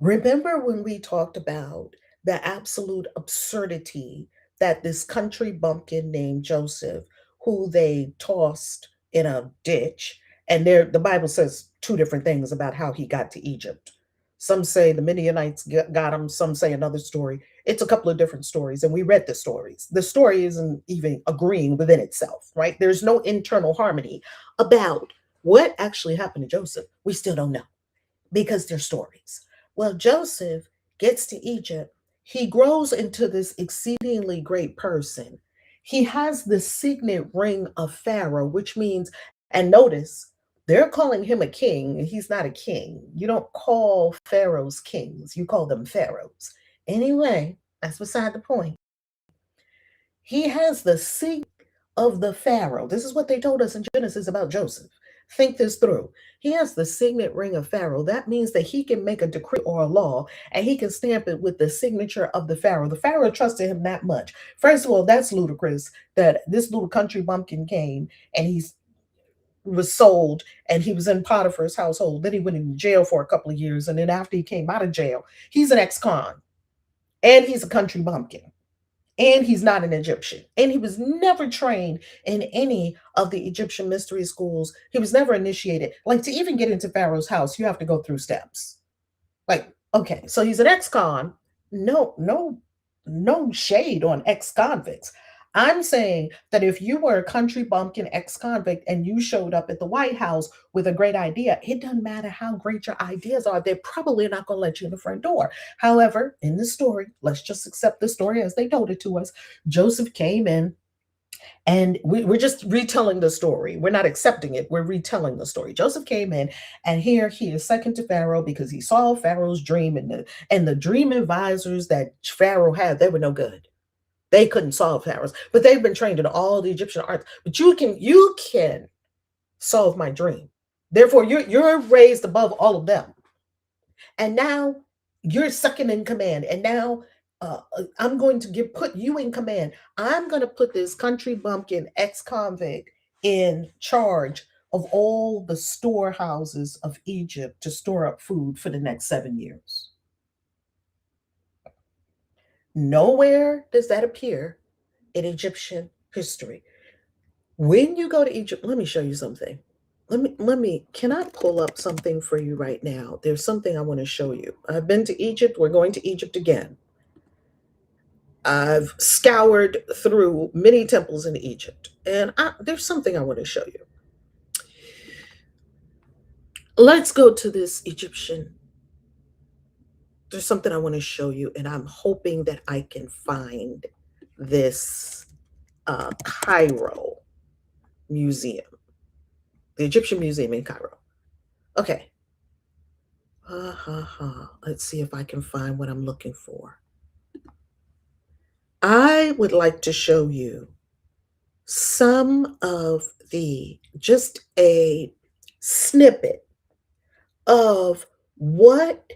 Remember when we talked about the absolute absurdity that this country bumpkin named Joseph, who they tossed in a ditch, and the Bible says two different things about how he got to Egypt. Some say the Midianites got him, some say another story. It's a couple of different stories, and we read the stories. The story isn't even agreeing within itself, right? There's no internal harmony about what actually happened to Joseph. We still don't know because they're stories. Well, Joseph gets to Egypt. He grows into this exceedingly great person. He has the signet ring of Pharaoh, which means, and notice, they're calling him a king, and he's not a king. You don't call pharaohs kings, you call them pharaohs. Anyway, that's beside the point. He has the signet of the Pharaoh. This is what they told us in Genesis about Joseph. Think this through. He has the signet ring of Pharaoh. That means that he can make a decree or a law and he can stamp it with the signature of the Pharaoh. The Pharaoh trusted him that much. First of all, that's ludicrous that this little country bumpkin came and was sold and he was in Potiphar's household. Then he went in jail for a couple of years. And then after he came out of jail, he's an ex-con and he's a country bumpkin. And he's not an Egyptian. And he was never trained in any of the Egyptian mystery schools. He was never initiated. Like, to even get into Pharaoh's house, you have to go through steps. Like, okay, so he's an ex-con. No, no, no shade on ex-convicts. I'm saying that if you were a country bumpkin ex-convict and you showed up at the White House with a great idea, it doesn't matter how great your ideas are, they're probably not going to let you in the front door. However, in the story, let's just accept the story as they told it to us. Joseph came in, and we're just retelling the story. We're not accepting it. We're retelling the story. Joseph came in, and here he is second to Pharaoh because he saw Pharaoh's dream, and the dream advisors that Pharaoh had, they were no good. They couldn't solve Pharaoh's, but they've been trained in all the Egyptian arts. But you can solve my dream. Therefore, you're raised above all of them. And now you're second in command. And now I'm going to put you in command. I'm going to put this country bumpkin ex-convict in charge of all the storehouses of Egypt to store up food for the next 7 years. Nowhere does that appear in Egyptian history. When you go to Egypt, let me show you something. Can I pull up something for you right now? There's something I want to show you. I've been to Egypt. We're going to Egypt again. I've scoured through many temples in Egypt, and there's something I want to show you. Let's go to this Egyptian. There's something I want to show you, and I'm hoping that I can find this Cairo museum, the Egyptian museum in Cairo. Okay. Let's see if I can find what I'm looking for. I would like to show you some of just a snippet of what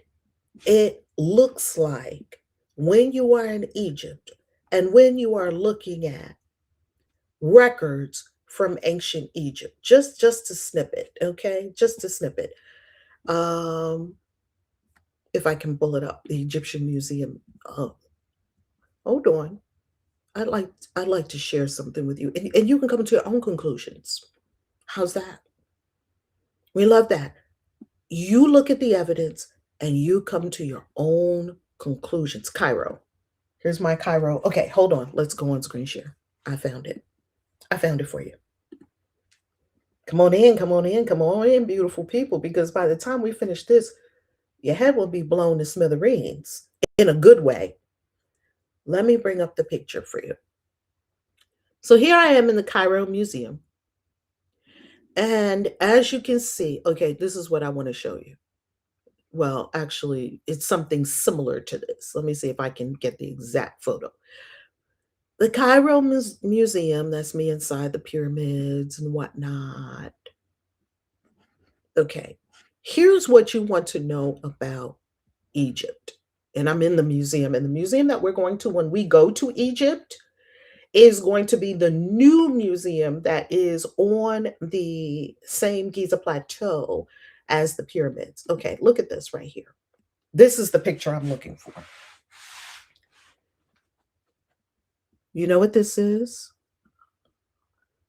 it looks like when you are in Egypt and when you are looking at records from ancient Egypt. Just a snippet, okay? Just a snippet. If I can pull it up, the Egyptian Museum. Hold on. I'd like to share something with you, and you can come to your own conclusions. How's that? We love that. You look at the evidence and you come to your own conclusions. Cairo. Here's my Cairo. Okay, hold on. Let's go on screen share. I found it. I found it for you. Come on in, come on in, come on in, beautiful people, because by the time we finish this, your head will be blown to smithereens in a good way. Let me bring up the picture for you. So here I am in the Cairo Museum. And as you can see, okay, this is what I want to show you. Well, actually, it's something similar to this. Let me see if I can get the exact photo. The Cairo Museum, that's me inside the pyramids and whatnot. Okay, here's what you want to know about Egypt. And I'm in the museum. And the museum that we're going to when we go to Egypt is going to be the new museum that is on the same Giza Plateau as the pyramids. Okay, look at this right here. This is the picture I'm looking for. You know what this is?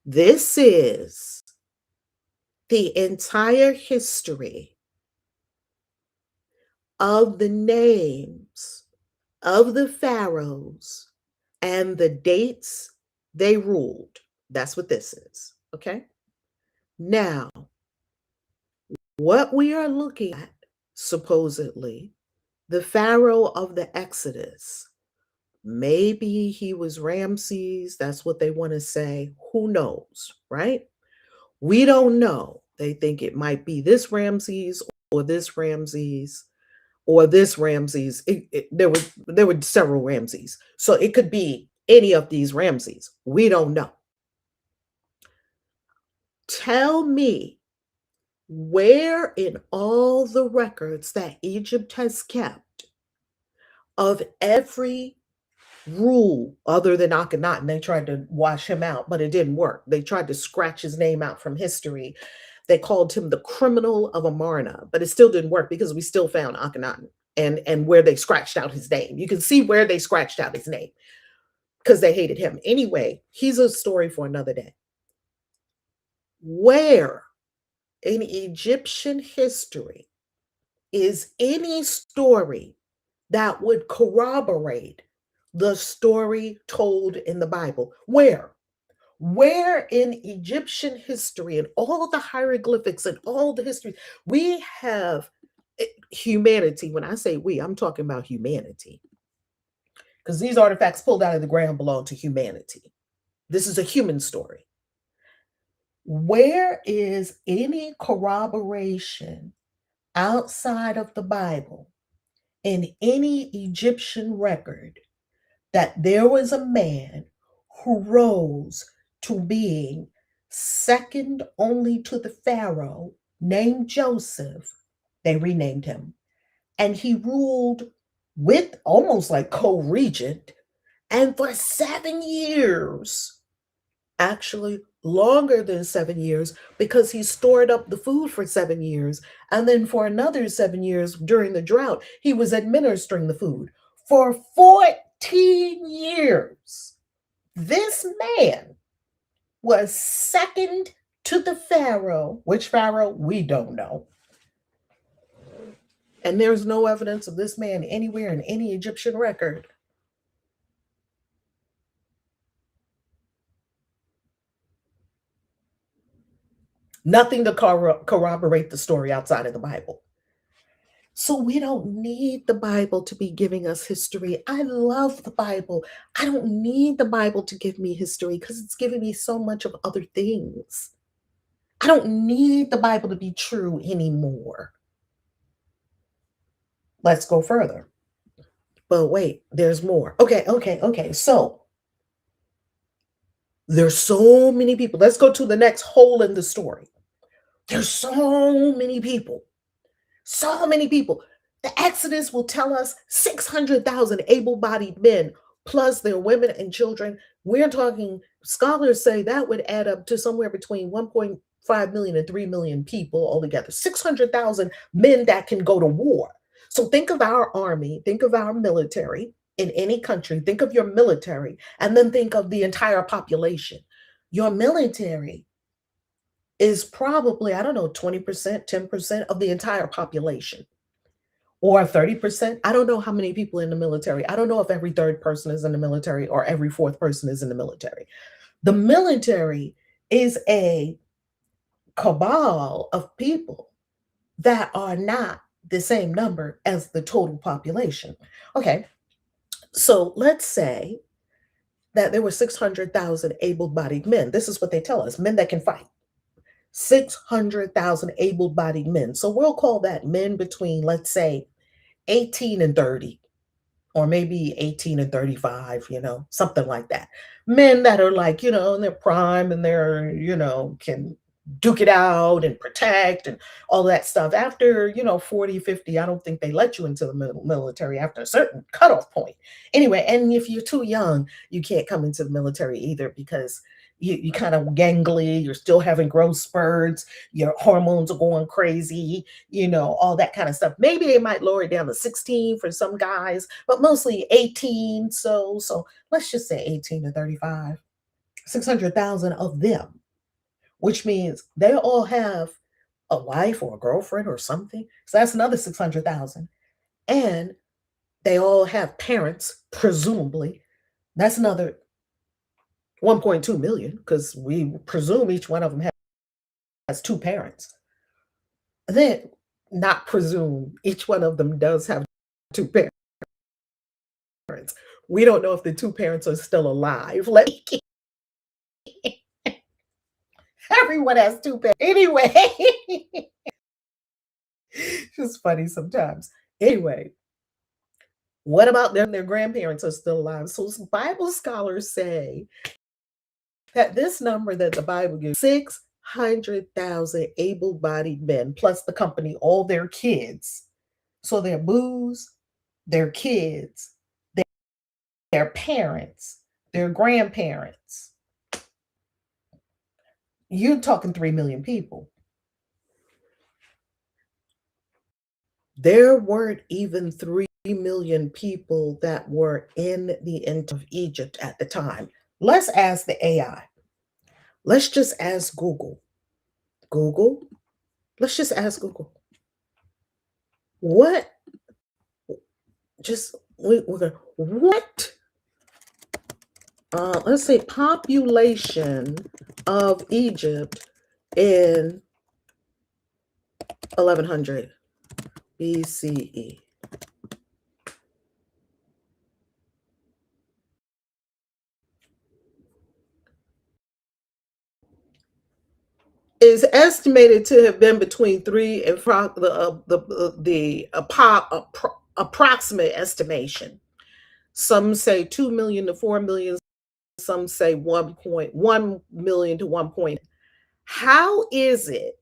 This is the entire history of the names of the pharaohs and the dates they ruled. That's what this is, okay? Now, what we are looking at, supposedly, the pharaoh of the Exodus, maybe he was Ramses, that's what they want to say, who knows, right? We don't know. They think it might be this Ramses or this Ramses or this Ramses. There were several Ramses. So it could be any of these Ramses. We don't know. Tell me where in all the records that Egypt has kept of every rule other than Akhenaten, they tried to wash him out, but it didn't work. They tried to scratch his name out from history. They called him the criminal of Amarna, but it still didn't work because we still found Akhenaten and where they scratched out his name. You can see where they scratched out his name. because they hated him. Anyway, he's a story for another day. Where in Egyptian history is any story that would corroborate the story told in the Bible? Where? Where in Egyptian history and all the hieroglyphics and all the history, we have humanity. When I say we, I'm talking about humanity. Because these artifacts pulled out of the ground belong to humanity. This is a human story. Where is any corroboration outside of the Bible in any Egyptian record that there was a man who rose to being second only to the Pharaoh named Joseph? They renamed him. And he ruled with almost like co-regent, and for 7 years, actually longer than 7 years, because he stored up the food for 7 years. And then for another 7 years during the drought, he was administering the food. For 14 years, this man was second to the Pharaoh. Which Pharaoh? We don't know. And there's no evidence of this man anywhere in any Egyptian record. Nothing to corroborate the story outside of the Bible. So we don't need the Bible to be giving us history. I love the Bible. I don't need the Bible to give me history because it's giving me so much of other things. I don't need the Bible to be true anymore. Let's go further. But wait, there's more. Okay. So there's so many people. Let's go to the next hole in the story. There's so many people. So many people. The Exodus will tell us 600,000 able-bodied men, plus their women and children. We're talking, scholars say that would add up to somewhere between 1.5 million and 3 million people altogether. 600,000 men that can go to war. So think of our army, think of our military in any country, think of your military, and then think of the entire population. Your military is probably, I don't know, 20%, 10% of the entire population, or 30%. I don't know how many people in the military. I don't know if every third person is in the military or every fourth person is in the military. The military is a cabal of people that are not the same number as the total population. Okay, so let's say that there were 600,000 able-bodied men. This is what they tell us, men that can fight. 600,000 able-bodied men. So we'll call that men between, let's say, 18 and 30, or maybe 18 and 35, something like that. Men that are like, in their prime and they're, can duke it out and protect and all that stuff. After, 40, 50, I don't think they let you into the military after a certain cutoff point. Anyway, and if you're too young, you can't come into the military either, because you kind of gangly, you're still having growth spurts, your hormones are going crazy, all that kind of stuff. Maybe they might lower it down to 16 for some guys, but mostly 18. So let's just say 18 to 35, 600,000 of them, which means they all have a wife or a girlfriend or something. So that's another 600,000. And they all have parents, presumably. That's another 1.2 million, because we presume each one of them has two parents. Then, not presume, each one of them does have two parents. We don't know if the two parents are still alive. Everyone has two parents. Anyway, it's just funny sometimes. Anyway, what about them? Their grandparents are still alive. So Bible scholars say that this number that the Bible gives, 600,000 able-bodied men, plus the company, all their kids. So their booze, their kids, their parents, their grandparents. You're talking 3 million people. There weren't even 3 million people that were in the end of Egypt at the time. Let's ask the AI. Let's just ask Google. Google, let's just ask Google. What? We're gonna, what? Let's say population of Egypt in 1100 BCE. Is estimated to have been between 3 and 5, approximate estimation. Some say 2 million to 4 million, some say 1.1 million to 1 point. How is it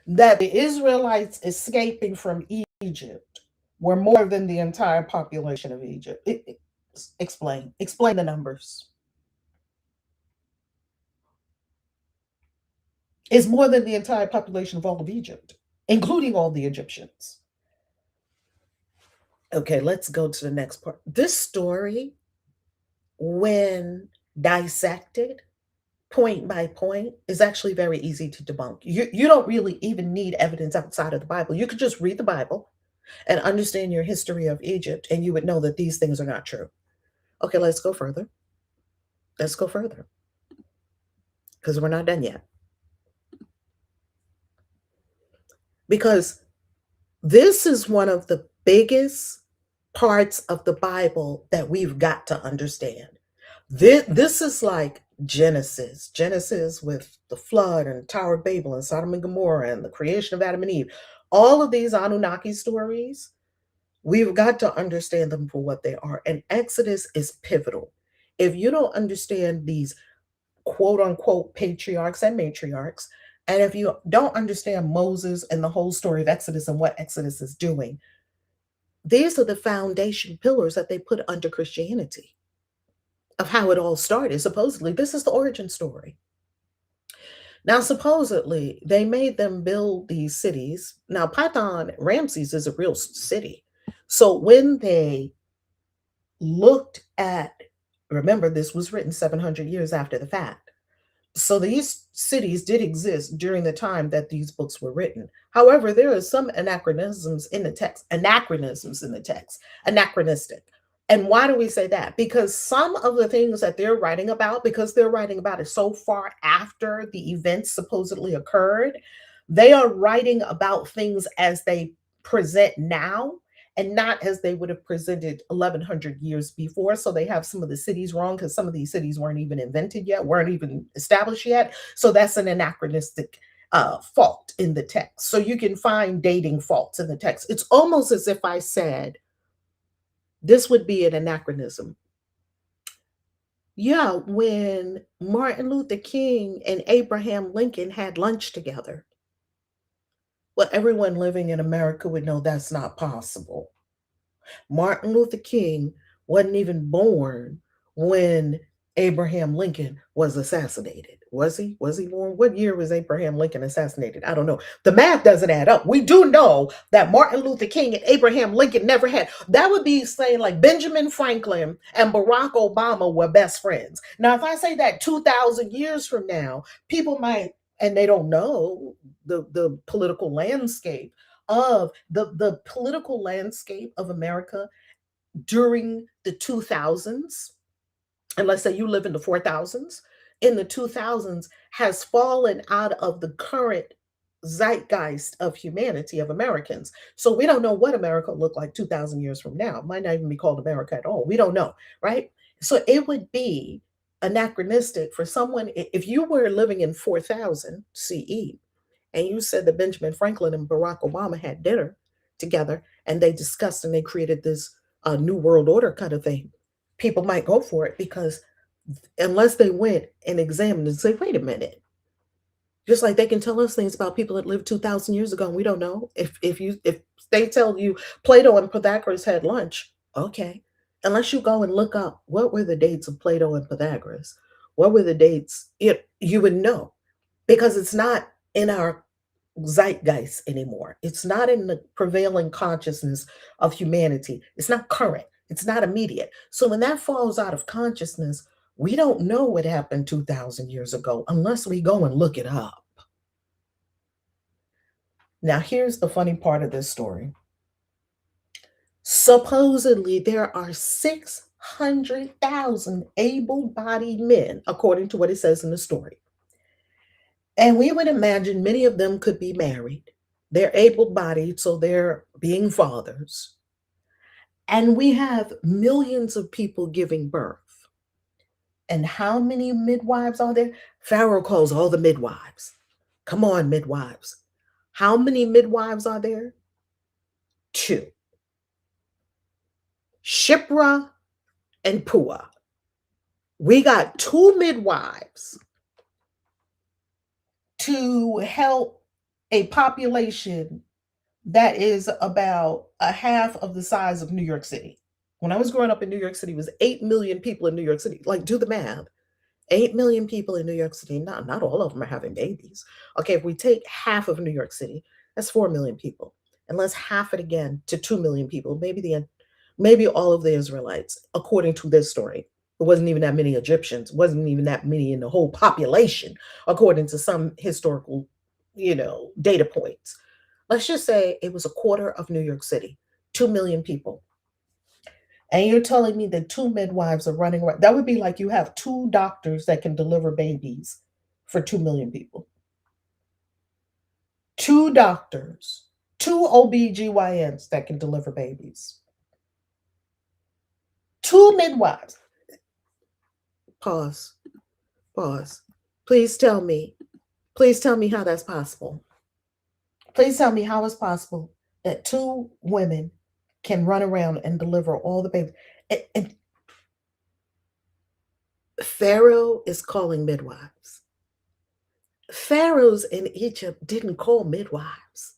that the Israelites escaping from Egypt were more than the entire population of Egypt? Explain the numbers. Is more than the entire population of all of Egypt, including all the Egyptians. Okay, let's go to the next part. This story, when dissected point by point, is actually very easy to debunk. You don't really even need evidence outside of the Bible. You could just read the Bible and understand your history of Egypt, and you would know that these things are not true. Okay, let's go further. Let's go further, because we're not done yet. Because this is one of the biggest parts of the Bible that we've got to understand. This is like Genesis with the flood and Tower of Babel and Sodom and Gomorrah and the creation of Adam and Eve. All of these Anunnaki stories, we've got to understand them for what they are. And Exodus is pivotal. If you don't understand these quote unquote patriarchs and matriarchs, and if you don't understand Moses and the whole story of Exodus and what Exodus is doing, these are the foundation pillars that they put under Christianity of how it all started. Supposedly, this is the origin story. Now, supposedly, they made them build these cities. Now, Python Ramses is a real city. So when they looked at, remember, this was written 700 years after the fact. So these cities did exist during the time that these books were written. However, there are some anachronisms in the text, anachronistic. And why do we say that? Because some of the things that they're writing about, because they're writing about it so far after the events supposedly occurred, they are writing about things as they present now and not as they would have presented 1100 years before. So they have some of the cities wrong because some of these cities weren't even invented yet, weren't even established yet. So that's an anachronistic fault in the text. So you can find dating faults in the text. It's almost as if I said, this would be an anachronism. Yeah, when Martin Luther King and Abraham Lincoln had lunch together, well, everyone living in America would know that's not possible. Martin Luther King wasn't even born when Abraham Lincoln was assassinated. Was he? Was he born? What year was Abraham Lincoln assassinated? I don't know. The math doesn't add up. We do know that Martin Luther King and Abraham Lincoln never had. That would be saying like Benjamin Franklin and Barack Obama were best friends. Now, if I say that 2,000 years from now, people might, and they don't know the political landscape of the political landscape of America during the 2000s, and let's say you live in the 4000s, in the 2000s has fallen out of the current zeitgeist of humanity, of Americans. So we don't know what America will look like 2,000 years from now. It might not even be called America at all. We don't know, right? So it would be anachronistic for someone, if you were living in 4000 CE, and you said that Benjamin Franklin and Barack Obama had dinner together and they discussed and they created this new world order kind of thing, people might go for it because unless they went and examined and say, wait a minute, just like they can tell us things about people that lived 2,000 years ago and we don't know. If they tell you Plato and Pythagoras had lunch, okay. Unless you go and look up what were the dates of Plato and Pythagoras, what were the dates, you would know because it's not in our zeitgeist anymore. It's not in the prevailing consciousness of humanity. It's not current. It's not immediate. So when that falls out of consciousness, we don't know what happened 2,000 years ago unless we go and look it up. Now, here's the funny part of this story. Supposedly, there are 600,000 able bodied men, according to what it says in the story. And we would imagine many of them could be married. They're able bodied, so they're being fathers. And we have millions of people giving birth. And how many midwives are there? Pharaoh calls all the midwives. Come on, midwives. How many midwives are there? 2. Shipra and Puah. We got 2 midwives to help a population that is about a half of the size of New York City. When I was growing up in New York City, it was 8 million people in New York City. Like, do the math. 8 million people in New York City. Not all of them are having babies. Okay, if we take half of New York City, that's 4 million people. And let's half it again to 2 million people. Maybe all of the Israelites, according to this story. It wasn't even that many Egyptians. It wasn't even that many in the whole population, according to some historical, data points. Let's just say it was a quarter of New York City, 2 million people. And you're telling me that 2 midwives are running around. That would be like you have 2 doctors that can deliver babies for 2 million people. 2 doctors, 2 OBGYNs that can deliver babies. 2 midwives. Pause. Please tell me how that's possible. Please tell me how it's possible that 2 women can run around and deliver all the babies. And Pharaoh is calling midwives. Pharaohs in Egypt didn't call midwives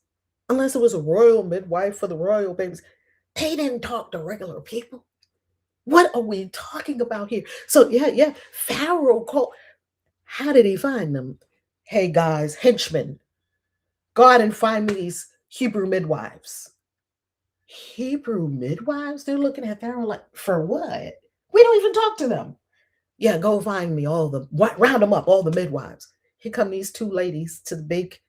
unless it was a royal midwife for the royal babies. They didn't talk to regular people. What are we talking about here? So yeah, Pharaoh called. How did he find them? Hey guys, henchmen, go out and find me these Hebrew midwives. Hebrew midwives? They're looking at Pharaoh like, for what? We don't even talk to them. Yeah, go find me round them up, all the midwives. Here come these 2 ladies to the big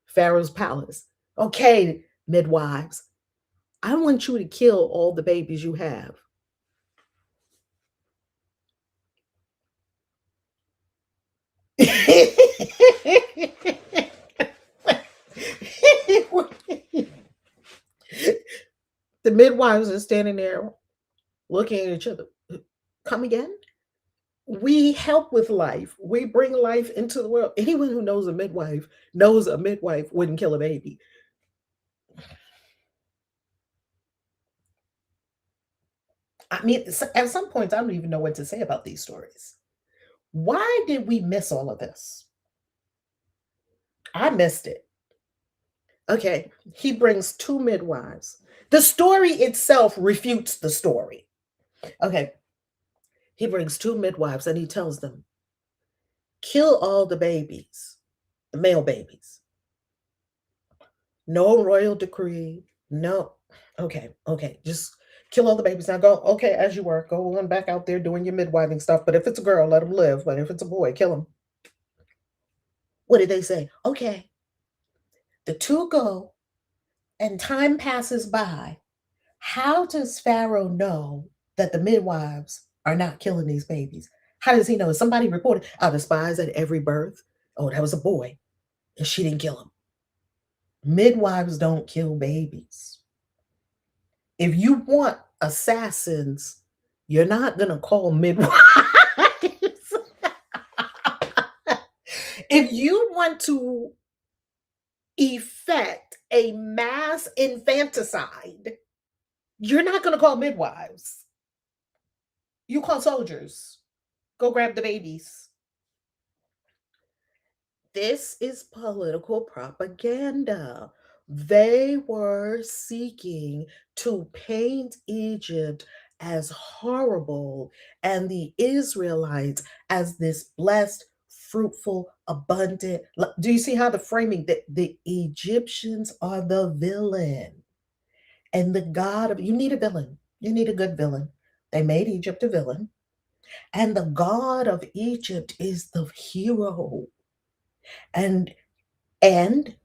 Pharaoh's palace. Okay, midwives, I want you to kill all the babies you have. The midwives are standing there looking at each other. Come again? We help with life. We bring life into the world. Anyone who knows a midwife knows a midwife wouldn't kill a baby. I mean, at some points, I don't even know what to say about these stories. Why did we miss all of this? I missed it. Okay, he brings 2 midwives. The story itself refutes the story. Okay, he brings 2 midwives and he tells them, kill all the babies, the male babies. No royal decree. No. Okay. Just kill all the babies. Now go, okay, as you were, go on back out there doing your midwiving stuff. But if it's a girl, let them live. But if it's a boy, kill him. What did they say? Okay. The 2 go and time passes by. How does Pharaoh know that the midwives are not killing these babies? How does he know? Somebody reported, the spies at every birth. Oh, that was a boy. And she didn't kill him. Midwives don't kill babies. If you want assassins, you're not going to call midwives. If you want to effect a mass infanticide, you're not going to call midwives. You call soldiers. Go grab the babies. This is political propaganda. They were seeking to paint Egypt as horrible and the Israelites as this blessed, fruitful, abundant. Do you see how the framing that the Egyptians are the villain and the god of, you need a villain. You need a good villain. They made Egypt a villain. And the god of Egypt is the hero. And and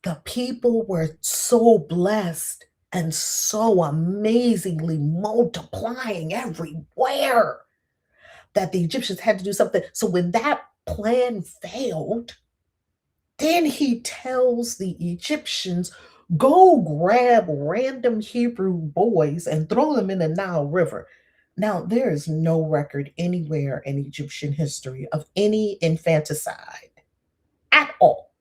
the people were so blessed and so amazingly multiplying everywhere that the Egyptians had to do something. So when that plan failed, then he tells the Egyptians, go grab random Hebrew boys and throw them in the Nile River. Now, there is no record anywhere in Egyptian history of any infanticide at all,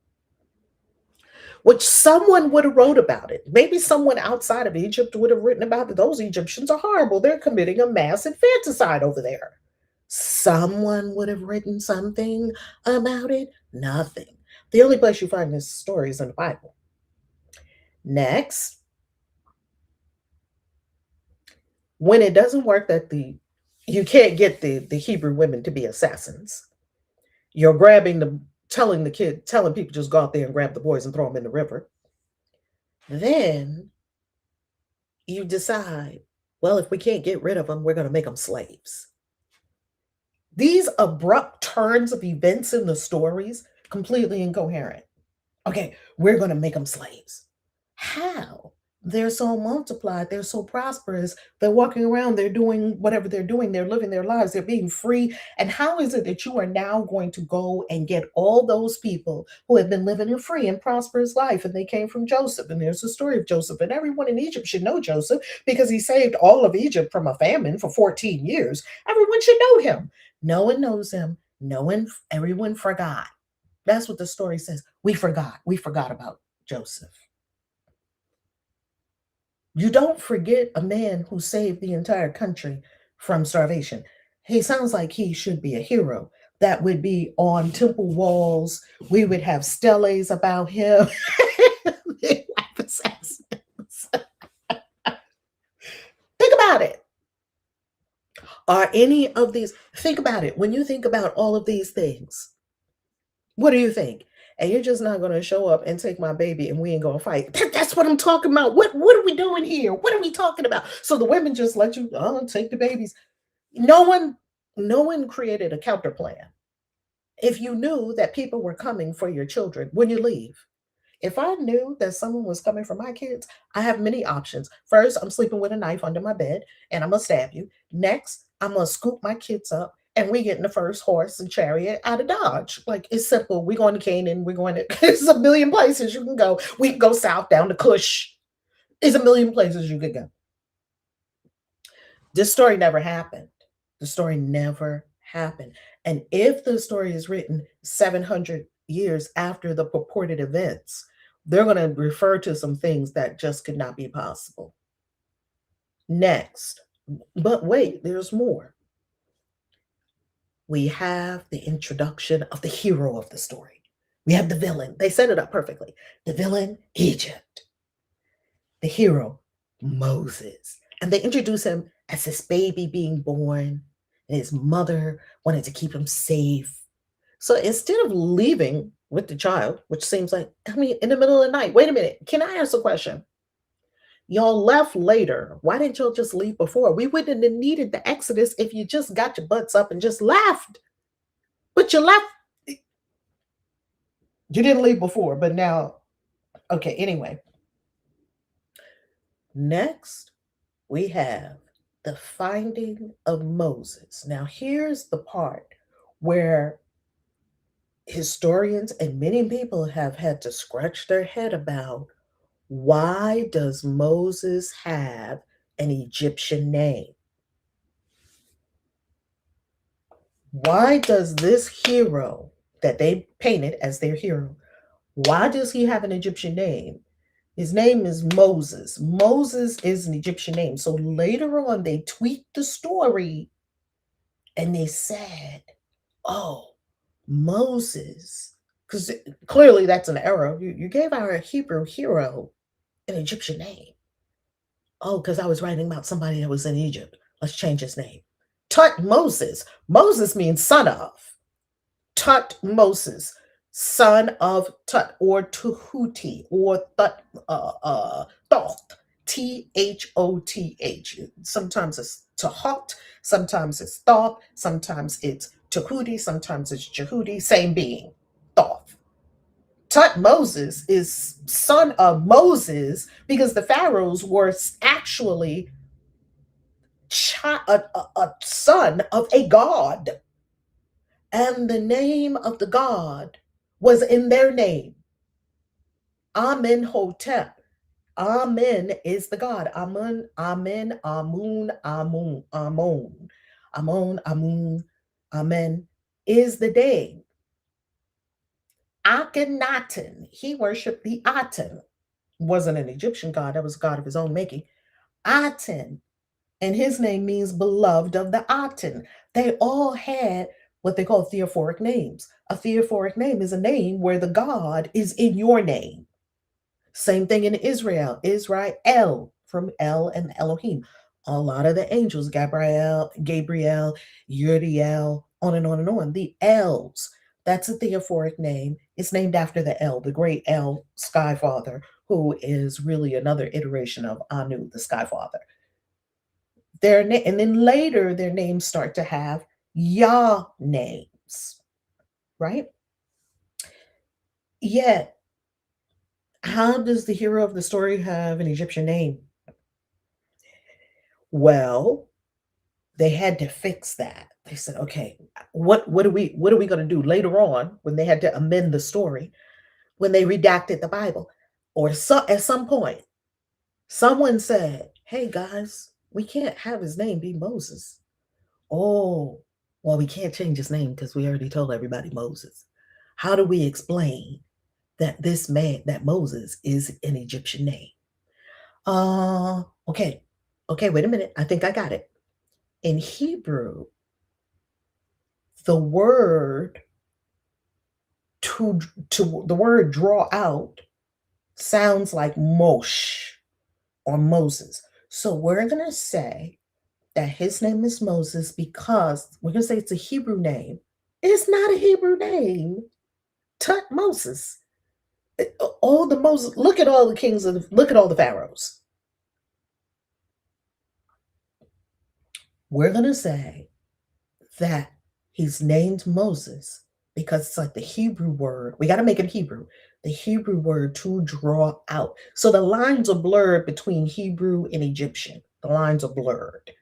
which someone would have wrote about it. Maybe someone outside of Egypt would have written about it. Those Egyptians are horrible. They're committing a mass infanticide over there. Someone would have written something about it. Nothing. The only place you find this story is in the Bible. Next, when it doesn't work that you can't get the Hebrew women to be assassins, you're telling people just go out there and grab the boys and throw them in the river. Then you decide, well, if we can't get rid of them, we're going to make them slaves. These abrupt turns of events in the stories, completely incoherent. Okay, we're going to make them slaves. How? They're so multiplied, they're so prosperous, they're walking around, they're doing whatever they're doing, they're living their lives, they're being free. And how is it that you are now going to go and get all those people who have been living a free and prosperous life, and they came from Joseph, and there's the story of Joseph, and everyone in Egypt should know Joseph because he saved all of Egypt from a famine for 14 years. Everyone should know him. No one knows him. Everyone forgot. That's what the story says. We forgot about Joseph. You don't forget a man who saved the entire country from starvation. He sounds like he should be a hero. That would be on temple walls. We would have steles about him. Think about it. Are any of these, think about it. When you think about all of these things, what do you think? And you're just not going to show up and take my baby and we ain't going to fight. That's what I'm talking about. What are we doing here? What are we talking about? So the women just let you take the babies. No one created a counter plan. If you knew that people were coming for your children, when you leave, if I knew that someone was coming for my kids, I have many options. First, I'm sleeping with a knife under my bed and I'm going to stab you. Next, I'm going to scoop my kids up and we get in the first horse and chariot out of Dodge. Like, it's simple. We're going to Canaan. We're going to, there's a million places you can go. We can go south down to Cush. There's a million places you could go. This story never happened. The story never happened. And if the story is written 700 years after the purported events, they're going to refer to some things that just could not be possible. Next, but wait, there's more. We have the introduction of the hero of the story. We have the villain. They set it up perfectly. The villain, Egypt. The hero, Moses. And they introduce him as this baby being born, and his mother wanted to keep him safe. So instead of leaving with the child, which seems like, in the middle of the night, wait a minute, can I ask a question? Y'all left later. Why didn't y'all just leave before? We wouldn't have needed the Exodus if you just got your butts up and just left. But you left. You didn't leave before, but now, okay, anyway. Next, we have the finding of Moses. Now, here's the part where historians and many people have had to scratch their head about, why does Moses have an Egyptian name? Why does this hero that they painted as their hero, why does he have an Egyptian name? His name is Moses. Moses is an Egyptian name. So later on, they tweaked the story and they said, oh, Moses, because clearly that's an error. You gave our Hebrew hero an Egyptian name. Oh, because I was writing about somebody that was in Egypt. Let's change his name. Tut Moses. Moses means son of. Tutmosis, son of Tut, or Tuhuti, or Thoth, Thoth. Sometimes it's Tahot, sometimes it's Thoth, sometimes it's Tahuti, sometimes it's Jehudi, same being, Thoth. Tutmosis is son of Moses because the pharaohs were actually a son of a god, and the name of the god was in their name. Amenhotep. Amen is the god. Amun, Amen, Amun, Amun, Amun, Amun, Amun, Amen is the day. Akhenaten, he worshipped the Aten. Wasn't an Egyptian god, that was a god of his own making. Aten, and his name means beloved of the Aten. They all had what they call theophoric names. A theophoric name is a name where the God is in your name. Same thing in Israel. Israel, from El and Elohim. A lot of the angels, Gabriel, Uriel, on and on and on. The Els, that's a theophoric name. It's named after the El, the great El Skyfather, who is really another iteration of Anu, the Skyfather. And then later their names start to have Yah names, right? Yet, how does the hero of the story have an Egyptian name? Well, they had to fix that. They said, okay, what are we going to do later on when they had to amend the story, when they redacted the Bible, or at some point, someone said, hey guys, we can't have his name be Moses. Oh, well, we can't change his name because we already told everybody Moses. How do we explain that this man, that Moses, is an Egyptian name? Okay, wait a minute. I think I got it. In Hebrew, the word to the word draw out sounds like Moshe or Moses. So we're gonna say that his name is Moses because we're going to say it's a Hebrew name. It's not a Hebrew name. Tutmosis. All the Moses, look at all the kings look at all the pharaohs. We're going to say that he's named Moses because it's like the Hebrew word. We got to make it Hebrew. The Hebrew word to draw out. So the lines are blurred between Hebrew and Egyptian. The lines are blurred.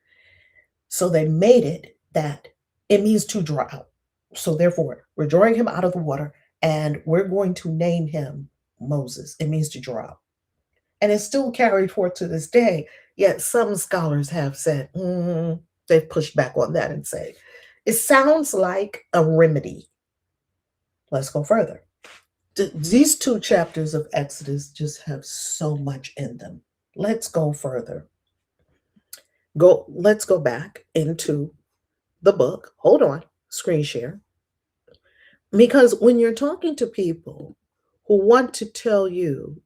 So they made it that it means to draw out. So therefore, we're drawing him out of the water and we're going to name him Moses. It means to draw out. And it's still carried forth to this day. Yet some scholars have said, they've pushed back on that and say, it sounds like a remedy. Let's go further. These 2 chapters of Exodus just have so much in them. Let's go further. Let's go back into the book. Hold on, screen share. Because when you're talking to people who want to tell you,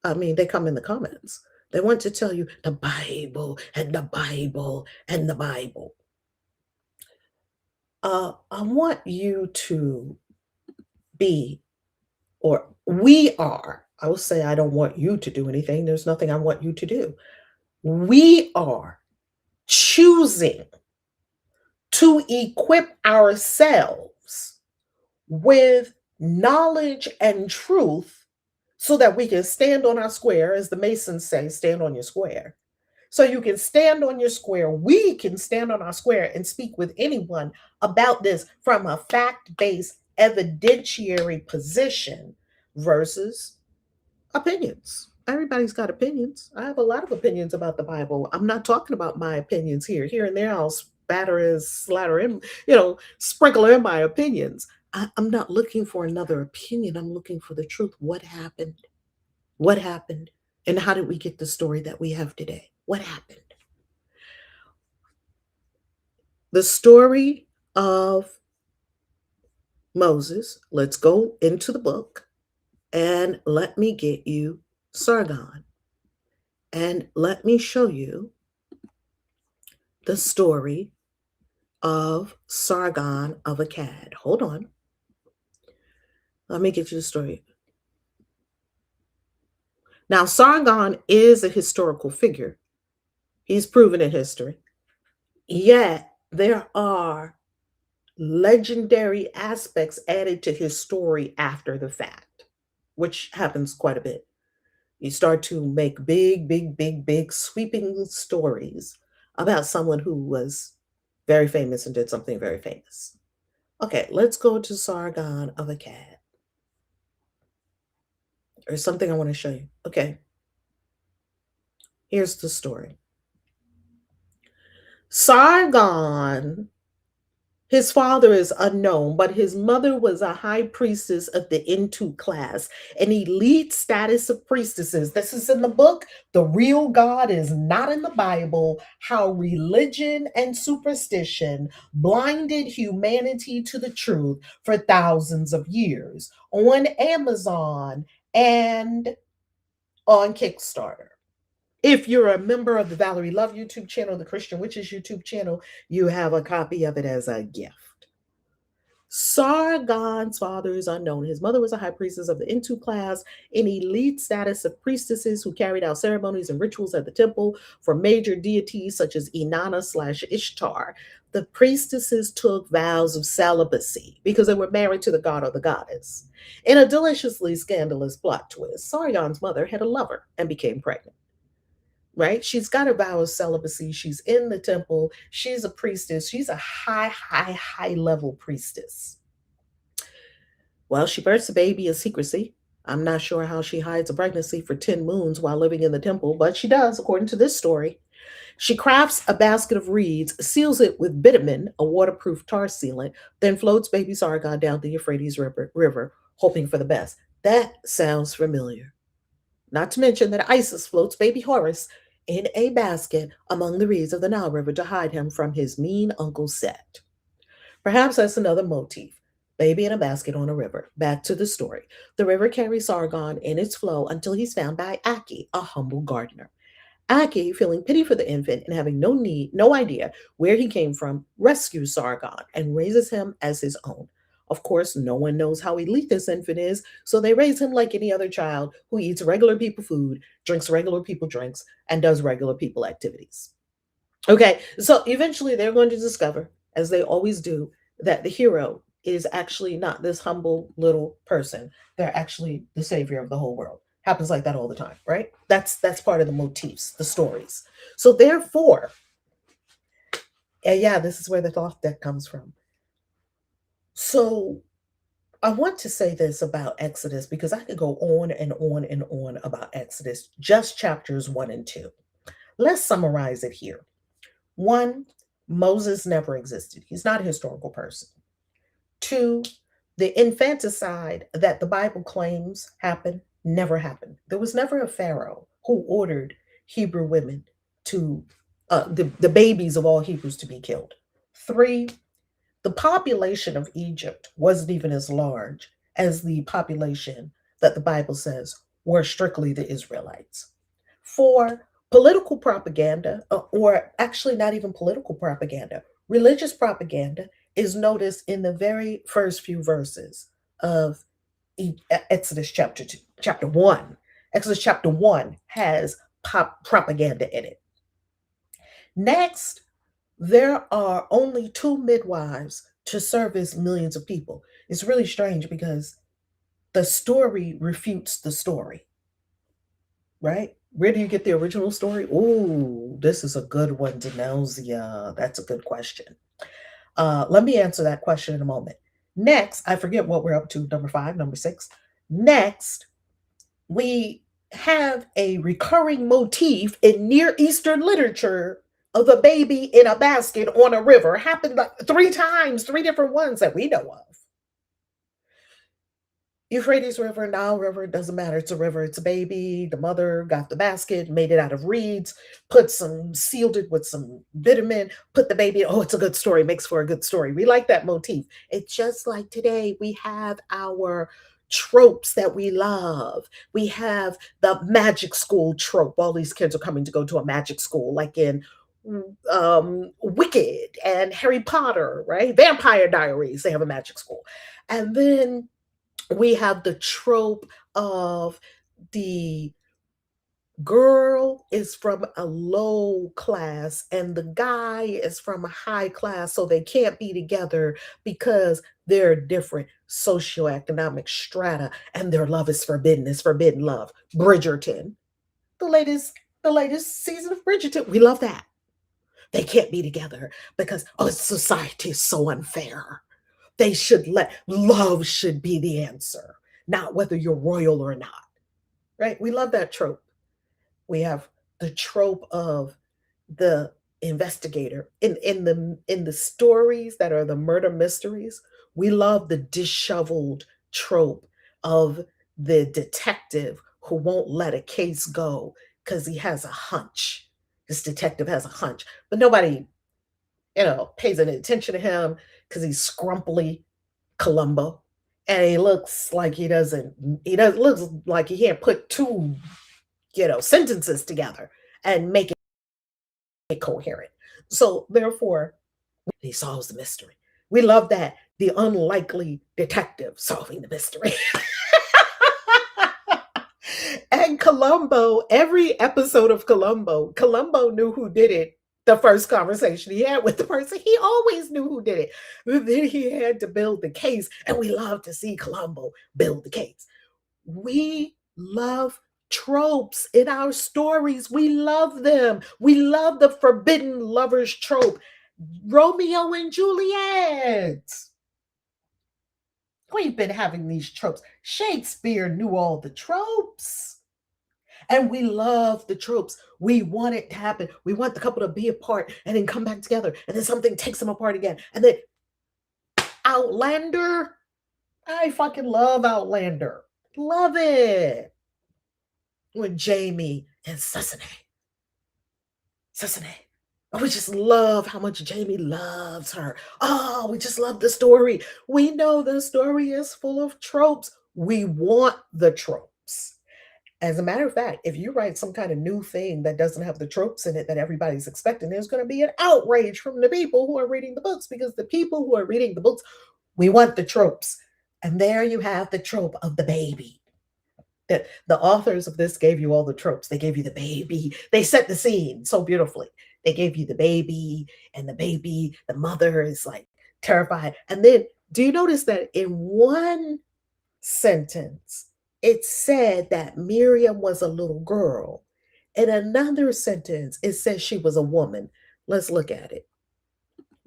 I mean, they come in the comments, they want to tell you the Bible and the Bible and the Bible. I want you to be, or we are, I will say, I don't want you to do anything. There's nothing I want you to do. We are choosing to equip ourselves with knowledge and truth so that we can stand on our square, as the Masons say, stand on your square. So you can stand on your square. We can stand on our square and speak with anyone about this from a fact-based evidentiary position versus opinions. Everybody's got opinions. I have a lot of opinions about the Bible. I'm not talking about my opinions here. Here and there, I'll sprinkle in my opinions. I'm not looking for another opinion. I'm looking for the truth. What happened? What happened? And how did we get the story that we have today? What happened? The story of Moses. Let's go into the book and let me get you Sargon. And let me show you the story of Sargon of Akkad. Hold on. Let me get you the story. Now, Sargon is a historical figure. He's proven in history. Yet, there are legendary aspects added to his story after the fact, which happens quite a bit. You start to make big, big, big, big sweeping stories about someone who was very famous and did something very famous. Okay, let's go to Sargon of Akkad. There's something I want to show you. Okay, here's the story. Sargon, his father is unknown, but his mother was a high priestess of the Intu class, an elite status of priestesses. This is in the book. The real God is not in the Bible. How religion and superstition blinded humanity to the truth for thousands of years on Amazon and on Kickstarter. If you're a member of the Valerie Love YouTube channel, the Christian Witches YouTube channel, you have a copy of it as a gift. Sargon's father is unknown. His mother was a high priestess of the Intu class, an elite status of priestesses who carried out ceremonies and rituals at the temple for major deities such as Inanna/Ishtar. The priestesses took vows of celibacy because they were married to the god or the goddess. In a deliciously scandalous plot twist, Sargon's mother had a lover and became pregnant. Right? She's got a vow of celibacy. She's in the temple. She's a priestess. She's a high level priestess. Well, she births a baby in secrecy. I'm not sure how she hides a pregnancy for 10 moons while living in the temple, but she does, according to this story. She crafts a basket of reeds, seals it with bitumen, a waterproof tar sealant, then floats baby Sargon down the Euphrates River, hoping for the best. That sounds familiar. Not to mention that Isis floats baby Horus in a basket among the reeds of the Nile River to hide him from his mean Uncle Set. Perhaps that's another motif. Baby in a basket on a river. Back to the story. The river carries Sargon in its flow until he's found by Aki, a humble gardener. Aki, feeling pity for the infant and having no idea where he came from, rescues Sargon and raises him as his own. Of course, no one knows how elite this infant is, so they raise him like any other child who eats regular people food, drinks regular people drinks, and does regular people activities. Okay, so eventually they're going to discover, as they always do, that the hero is actually not this humble little person. They're actually the savior of the whole world. Happens like that all the time, right? That's part of the motifs, the stories. So therefore, yeah, this is where the thought that comes from. So I want to say this about Exodus because I could go on and on and on about Exodus, just chapters 1 and 2. Let's summarize it here. 1, Moses never existed. He's not a historical person. 2, the infanticide that the Bible claims happened never happened. There was never a Pharaoh who ordered Hebrew women to, the babies of all Hebrews to be killed. 3, the population of Egypt wasn't even as large as the population that the Bible says were strictly the Israelites. 4, political propaganda, or actually not even political propaganda, religious propaganda is noticed in the very first few verses of Exodus chapter 1. Exodus chapter 1 has propaganda in it. Next, there are only 2 midwives to service millions of people. It's really strange because the story refutes the story, right? Where do you get the original story? Oh, this is a good one, Denelzia. That's a good question. Let me answer that question in a moment. Next, I forget what we're up to, number 5, number 6. Next, we have a recurring motif in Near Eastern literature of a baby in a basket on a river. Happened like 3 times, 3 different ones that we know of. Euphrates River, Nile River, doesn't matter. It's a river. It's a baby. The mother got the basket, made it out of reeds, sealed it with some bitumen, put the baby. Oh, it's a good story. Makes for a good story. We like that motif. It's just like today we have our tropes that we love. We have the magic school trope. All these kids are coming to go to a magic school, like in Wicked and Harry Potter, right? Vampire Diaries. They have a magic school. And then We have the trope of the girl is from a low class and the guy is from a high class, so they can't be together because they're different socioeconomic strata and their love is forbidden. It's forbidden love. Bridgerton, the latest, the latest season of Bridgerton, we love that. They can't be together because society is so unfair. They should let love should be the answer, not whether you're royal or not. Right? We love that trope. We have the trope of the investigator in the stories that are the murder mysteries. We love the disheveled trope of the detective who won't let a case go because he has a hunch. This detective has a hunch, but nobody, pays any attention to him because he's scrumply Columbo, and he looks like he does looks like he can't put two sentences together and make it coherent. So therefore, he solves the mystery. We love that, the unlikely detective solving the mystery. And Columbo, every episode of Columbo knew who did it. The first conversation he had with the person, he always knew who did it. But then he had to build the case, and we love to see Columbo build the case. We love tropes in our stories. We love them. We love the forbidden lovers trope. Romeo and Juliet. We've been having these tropes. Shakespeare knew all the tropes. And we love the tropes. We want it to happen. We want the couple to be apart and then come back together. And then something takes them apart again. And then Outlander. I fucking love Outlander. Love it. When Jamie and Cecily. Oh, we just love how much Jamie loves her. Oh, we just love the story. We know the story is full of tropes. We want the tropes. As a matter of fact, if you write some kind of new thing that doesn't have the tropes in it that everybody's expecting, there's going to be an outrage from the people who are reading the books, because the people who are reading the books, we want the tropes. And there you have the trope of the baby. The authors of this gave you all the tropes. They gave you the baby. They set the scene so beautifully. They gave you the baby, and the mother is like terrified. And then, do you notice that in one sentence, it said that Miriam was a little girl. In another sentence, it says she was a woman. Let's look at it.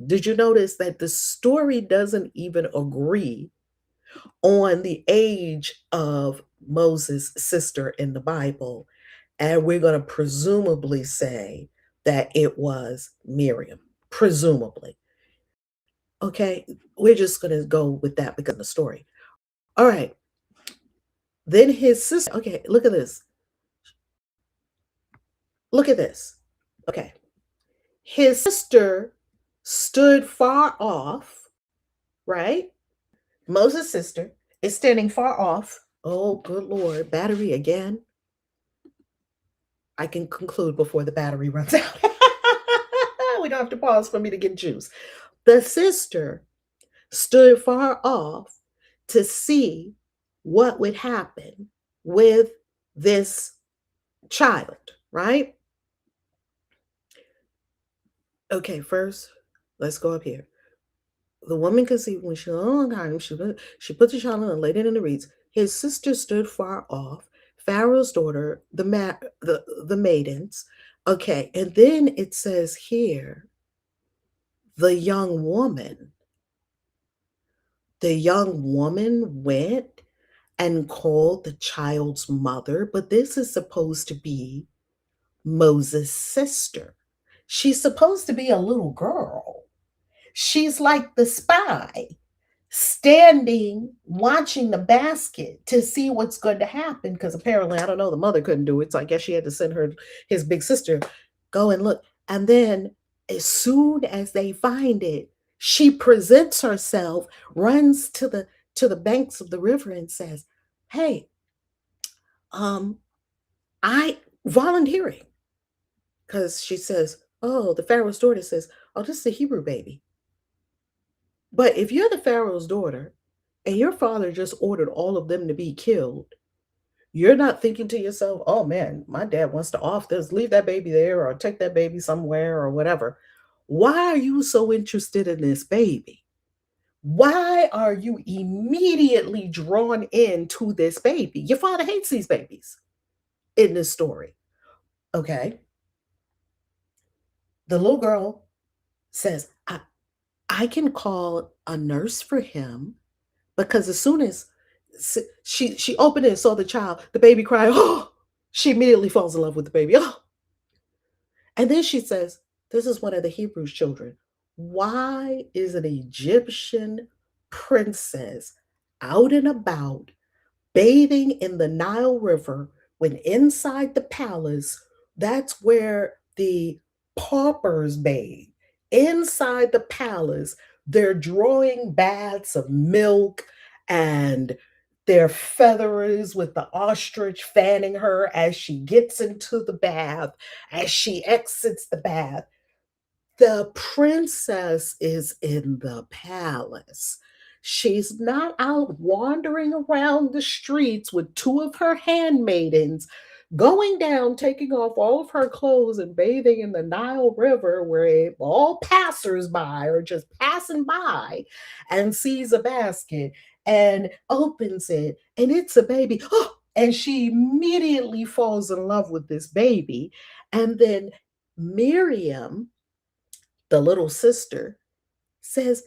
Did you notice that the story doesn't even agree on the age of Moses' sister in the Bible? And we're going to presumably say that it was Miriam. Presumably. Okay, we're just going to go with that because of the story. All right. Then his sister, okay, look at this. Look at this. Okay. His sister stood far off, right? Moses' sister is standing far off. Oh, good Lord, battery again. I can conclude before the battery runs out. We don't have to pause for me to get juice. The sister stood far off to see what would happen with this child, right? Okay, first, let's go up here. The woman conceived when she was a long time. She put the child in and laid it in the reeds. His sister stood far off. Pharaoh's daughter, the maidens. Okay, and then it says here, the young woman. The young woman went and called the child's mother, but this is supposed to be Moses' sister. She's supposed to be a little girl. She's like the spy, standing, watching the basket to see what's going to happen. Because apparently, I don't know, the mother couldn't do it. So I guess she had to send his big sister, go and look. And then as soon as they find it, she presents herself, runs to the banks of the river and says, "Hey, I volunteering." Because she says, "Oh," the Pharaoh's daughter says, "Oh, this is a Hebrew baby. But if you're the Pharaoh's daughter and your father just ordered all of them to be killed, you're not thinking to yourself, oh man, my dad wants to off this, leave that baby there or take that baby somewhere or whatever. Why are you so interested in this baby? Why are you immediately drawn into this baby? Your father hates these babies in this story. Okay. The little girl says, I can call a nurse for him, because as soon as she opened it and saw the child, the baby cried, oh, she immediately falls in love with the baby. Oh. And then she says, this is one of the Hebrews' children. Why is an Egyptian princess out and about bathing in the Nile River when inside the palace, that's where the paupers bathe? Inside the palace, they're drawing baths of milk, and their feathers with the ostrich fanning her as she gets into the bath, as she exits the bath. The princess is in the palace. She's not out wandering around the streets with two of her handmaidens, going down, taking off all of her clothes and bathing in the Nile River, where all passersby are just passing by and sees a basket and opens it, and it's a baby. Oh, and she immediately falls in love with this baby. And then Miriam, the little sister, says,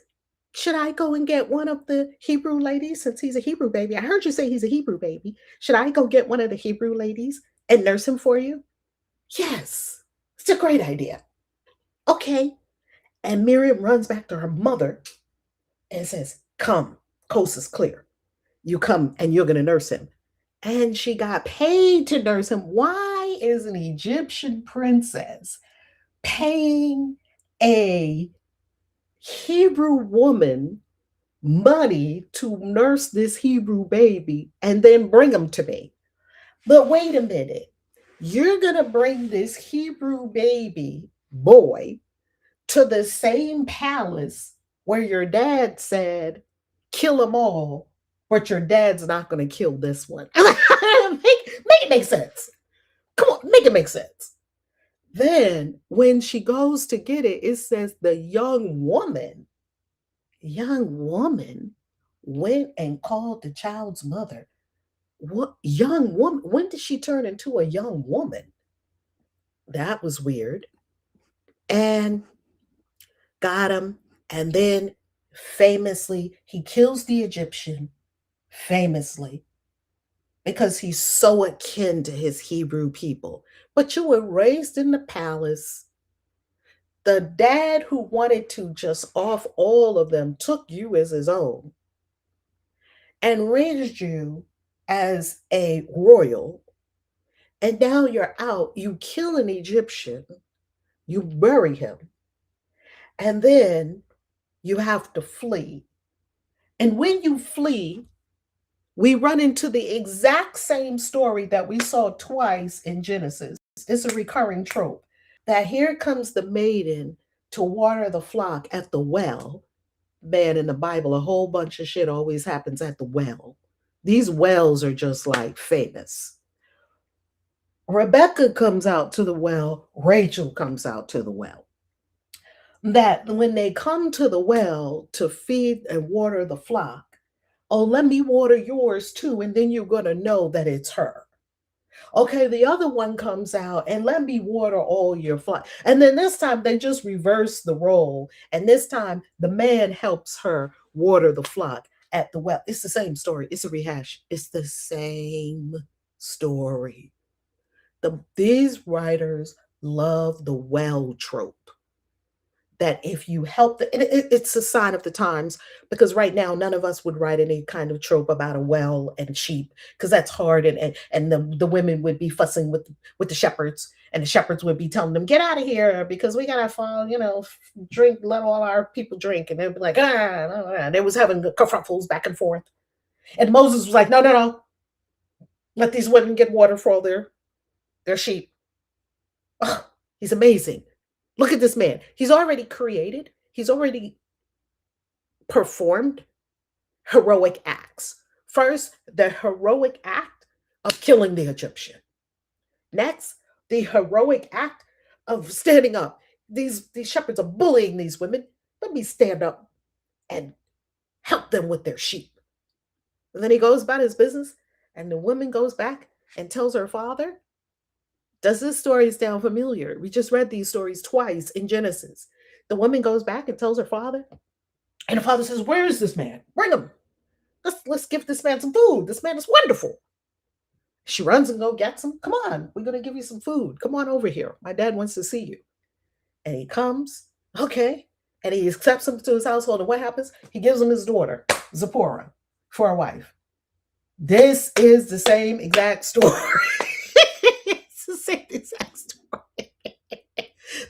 should I go and get one of the Hebrew ladies, since he's a Hebrew baby? I heard you say he's a Hebrew baby. Should I go get one of the Hebrew ladies and nurse him for you? Yes, it's a great idea. Okay. And Miriam runs back to her mother and says, come, coast is clear. You come and you're going to nurse him. And she got paid to nurse him. Why is an Egyptian princess paying a Hebrew woman money to nurse this Hebrew baby and then bring him to me? But wait a minute. You're going to bring this Hebrew baby boy to the same palace where your dad said, kill them all, but your dad's not going to kill this one. Make it make sense. Come on, make it make sense. Then when she goes to get it, it says the young woman went and called the child's mother. What young woman? When did she turn into a young woman? That was weird. And got him. And then famously, he kills the Egyptian, famously, because he's so akin to his Hebrew people. But you were raised in the palace. The dad who wanted to just off all of them took you as his own and raised you as a royal. And now you're out, you kill an Egyptian, you bury him, and then you have to flee. And when you flee, we run into the exact same story that we saw twice in Genesis. It's a recurring trope that here comes the maiden to water the flock at the well. Man, in the Bible, a whole bunch of shit always happens at the well. These wells are just like famous. Rebecca comes out to the well, Rachel comes out to the well. That when they come to the well to feed and water the flock, oh, let me water yours too, and then you're going to know that it's her. Okay, the other one comes out and let me water all your flock. And then this time they just reverse the role. And this time the man helps her water the flock at the well. It's the same story. It's a rehash. It's the same story. These writers love the well trope. That if you help, it's a sign of the times, because right now none of us would write any kind of trope about a well and sheep, because that's hard, and the women would be fussing with the shepherds, and the shepherds would be telling them, get out of here because we gotta fall, drink, let all our people drink, and they'd be like, and they was having kerfuffles back and forth, and Moses was like, no, let these women get water for all their sheep. Oh, he's amazing. Look at this man. He's already created. He's already performed. heroic acts. First, the heroic act of killing the Egyptian. Next, the heroic act of standing up. These shepherds are bullying these women. Let me stand up and help them with their sheep. And then he goes about his business, and the woman goes back and tells her father. Does this story sound familiar? We just read these stories twice in Genesis. The woman goes back and tells her father, and the father says, "Where is this man? Bring him. Let's give this man some food. This man is wonderful." She runs and go gets him. Come on, we're gonna give you some food. Come on over here. My dad wants to see you. And he comes, okay, and he accepts him to his household. And what happens? He gives him his daughter, Zipporah, for a wife. This is the same exact story. It's the same exact story.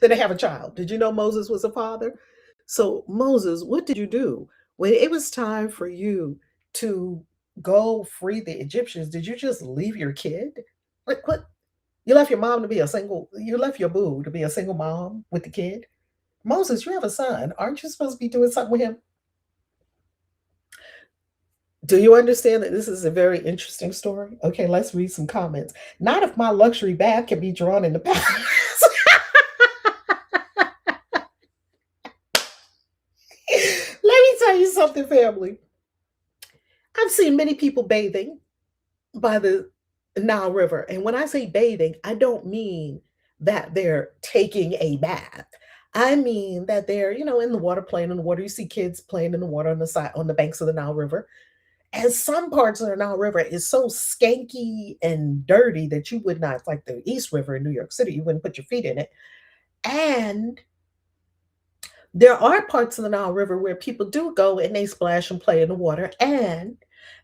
Then they have a child. Did you know Moses was a father? So, Moses, what did you do when it was time for you to go free the Egyptians? Did you just leave your kid? Like, what? You left your mom to be a single, you left your boo to be a single mom with the kid? Moses, you have a son. Aren't you supposed to be doing something with him? Do you understand that this is a very interesting story? Okay, let's read some comments. Not if my luxury bath can be drawn in the past. Let me tell you something, family. I've seen many people bathing by the Nile River. And when I say bathing, I don't mean that they're taking a bath. I mean that they're, in the water, playing in the water. You see kids playing in the water on the side, on the banks of the Nile River. And some parts of the Nile River is so skanky and dirty that you would not, like the East River in New York City, you wouldn't put your feet in it. And there are parts of the Nile River where people do go and they splash and play in the water. And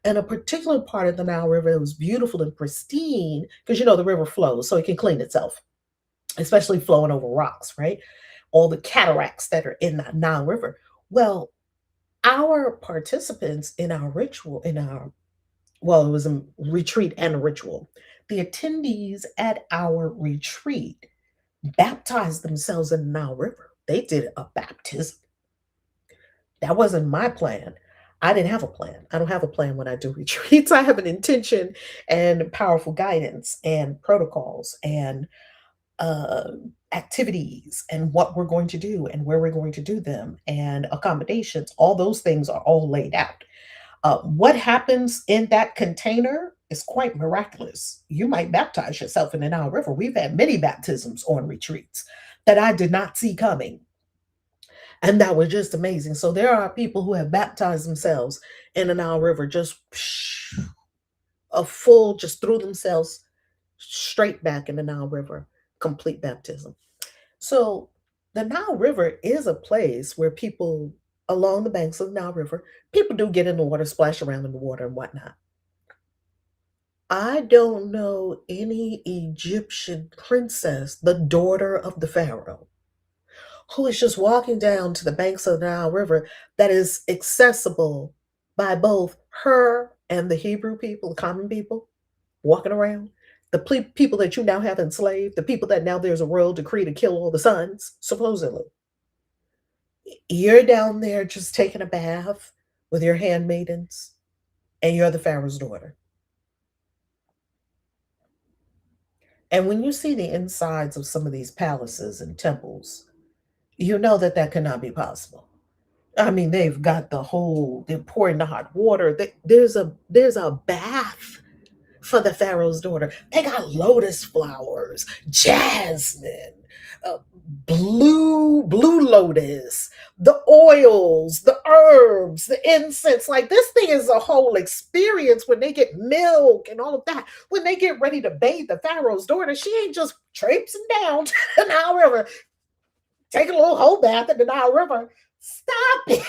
in a particular part of the Nile River, it was beautiful and pristine because the river flows, so it can clean itself, especially flowing over rocks, right? All the cataracts that are in that Nile River. Well, our participants in our ritual, it was a retreat and a ritual. The attendees at our retreat baptized themselves in the Nile River. They did a baptism. That wasn't my plan. I didn't have a plan. I don't have a plan when I do retreats. I have an intention and powerful guidance and protocols and activities and what we're going to do and where we're going to do them and accommodations. All those things are all laid out. What happens in that container is quite miraculous. You might baptize yourself in the Nile River. We've had many baptisms on retreats that I did not see coming. And that was just amazing. So there are people who have baptized themselves in the Nile River, just just threw themselves straight back in the Nile River, complete baptism. So the Nile River is a place where people along the banks of the Nile River, people do get in the water, splash around in the water and whatnot. I don't know any Egyptian princess, the daughter of the Pharaoh, who is just walking down to the banks of the Nile River that is accessible by both her and the Hebrew people, the common people, walking around. The people that you now have enslaved, the people that now there's a royal decree to kill all the sons, supposedly. You're down there just taking a bath with your handmaidens, and you're the Pharaoh's daughter. And when you see the insides of some of these palaces and temples, you know that that cannot be possible. I mean, they've got they're pouring the hot water. There's a bath for the Pharaoh's daughter. They got lotus flowers, jasmine, uh, blue lotus, the oils, the herbs, the incense. Like, this thing is a whole experience when they get milk and all of that. When they get ready to bathe the Pharaoh's daughter, she ain't just traipsing down to the Nile River, taking a little whole bath in the Nile River. Stop it.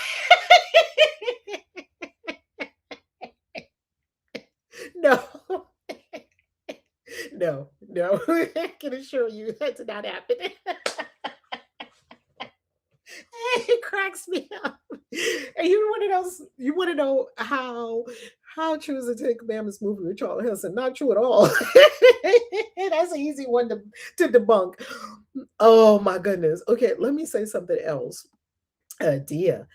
No. No. I can assure you that did not happen. It cracks me up. And you want to know how true is the Ten Commandments movie with Charles Henson? Not true at all. That's an easy one to debunk. Oh my goodness. Okay, let me say something else. Dia,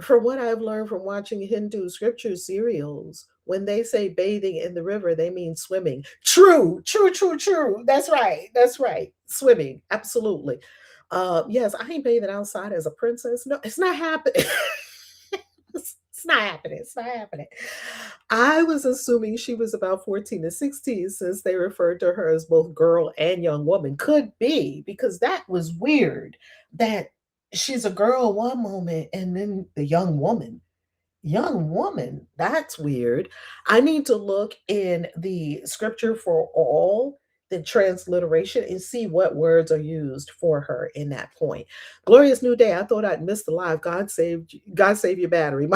from what I've learned from watching Hindu scripture serials, when they say bathing in the river, they mean swimming. True, true, true, true. That's right. That's right. Swimming. Absolutely. Yes, I ain't bathing outside as a princess. No, it's not happening. It's not happening. It's not happening. I was assuming she was about 14 to 16 since they referred to her as both girl and young woman. Could be because that was weird that she's a girl one moment and then the young woman. Young woman, that's weird. I need to look in the scripture for all the transliteration and see what words are used for her in that point. Glorious new day. I thought I'd missed the live. God save your battery.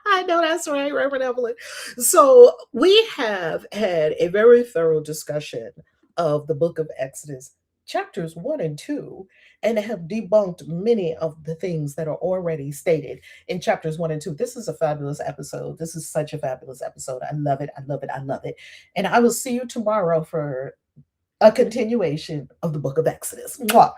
I know that's right, Reverend Evelyn. So we have had a very thorough discussion of the book of Exodus, chapters 1 and 2, and have debunked many of the things that are already stated in chapters 1 and 2. This is a fabulous episode. This is such a fabulous episode. I love it. I love it. I love it. And I will see you tomorrow for a continuation of the book of Exodus. Mwah.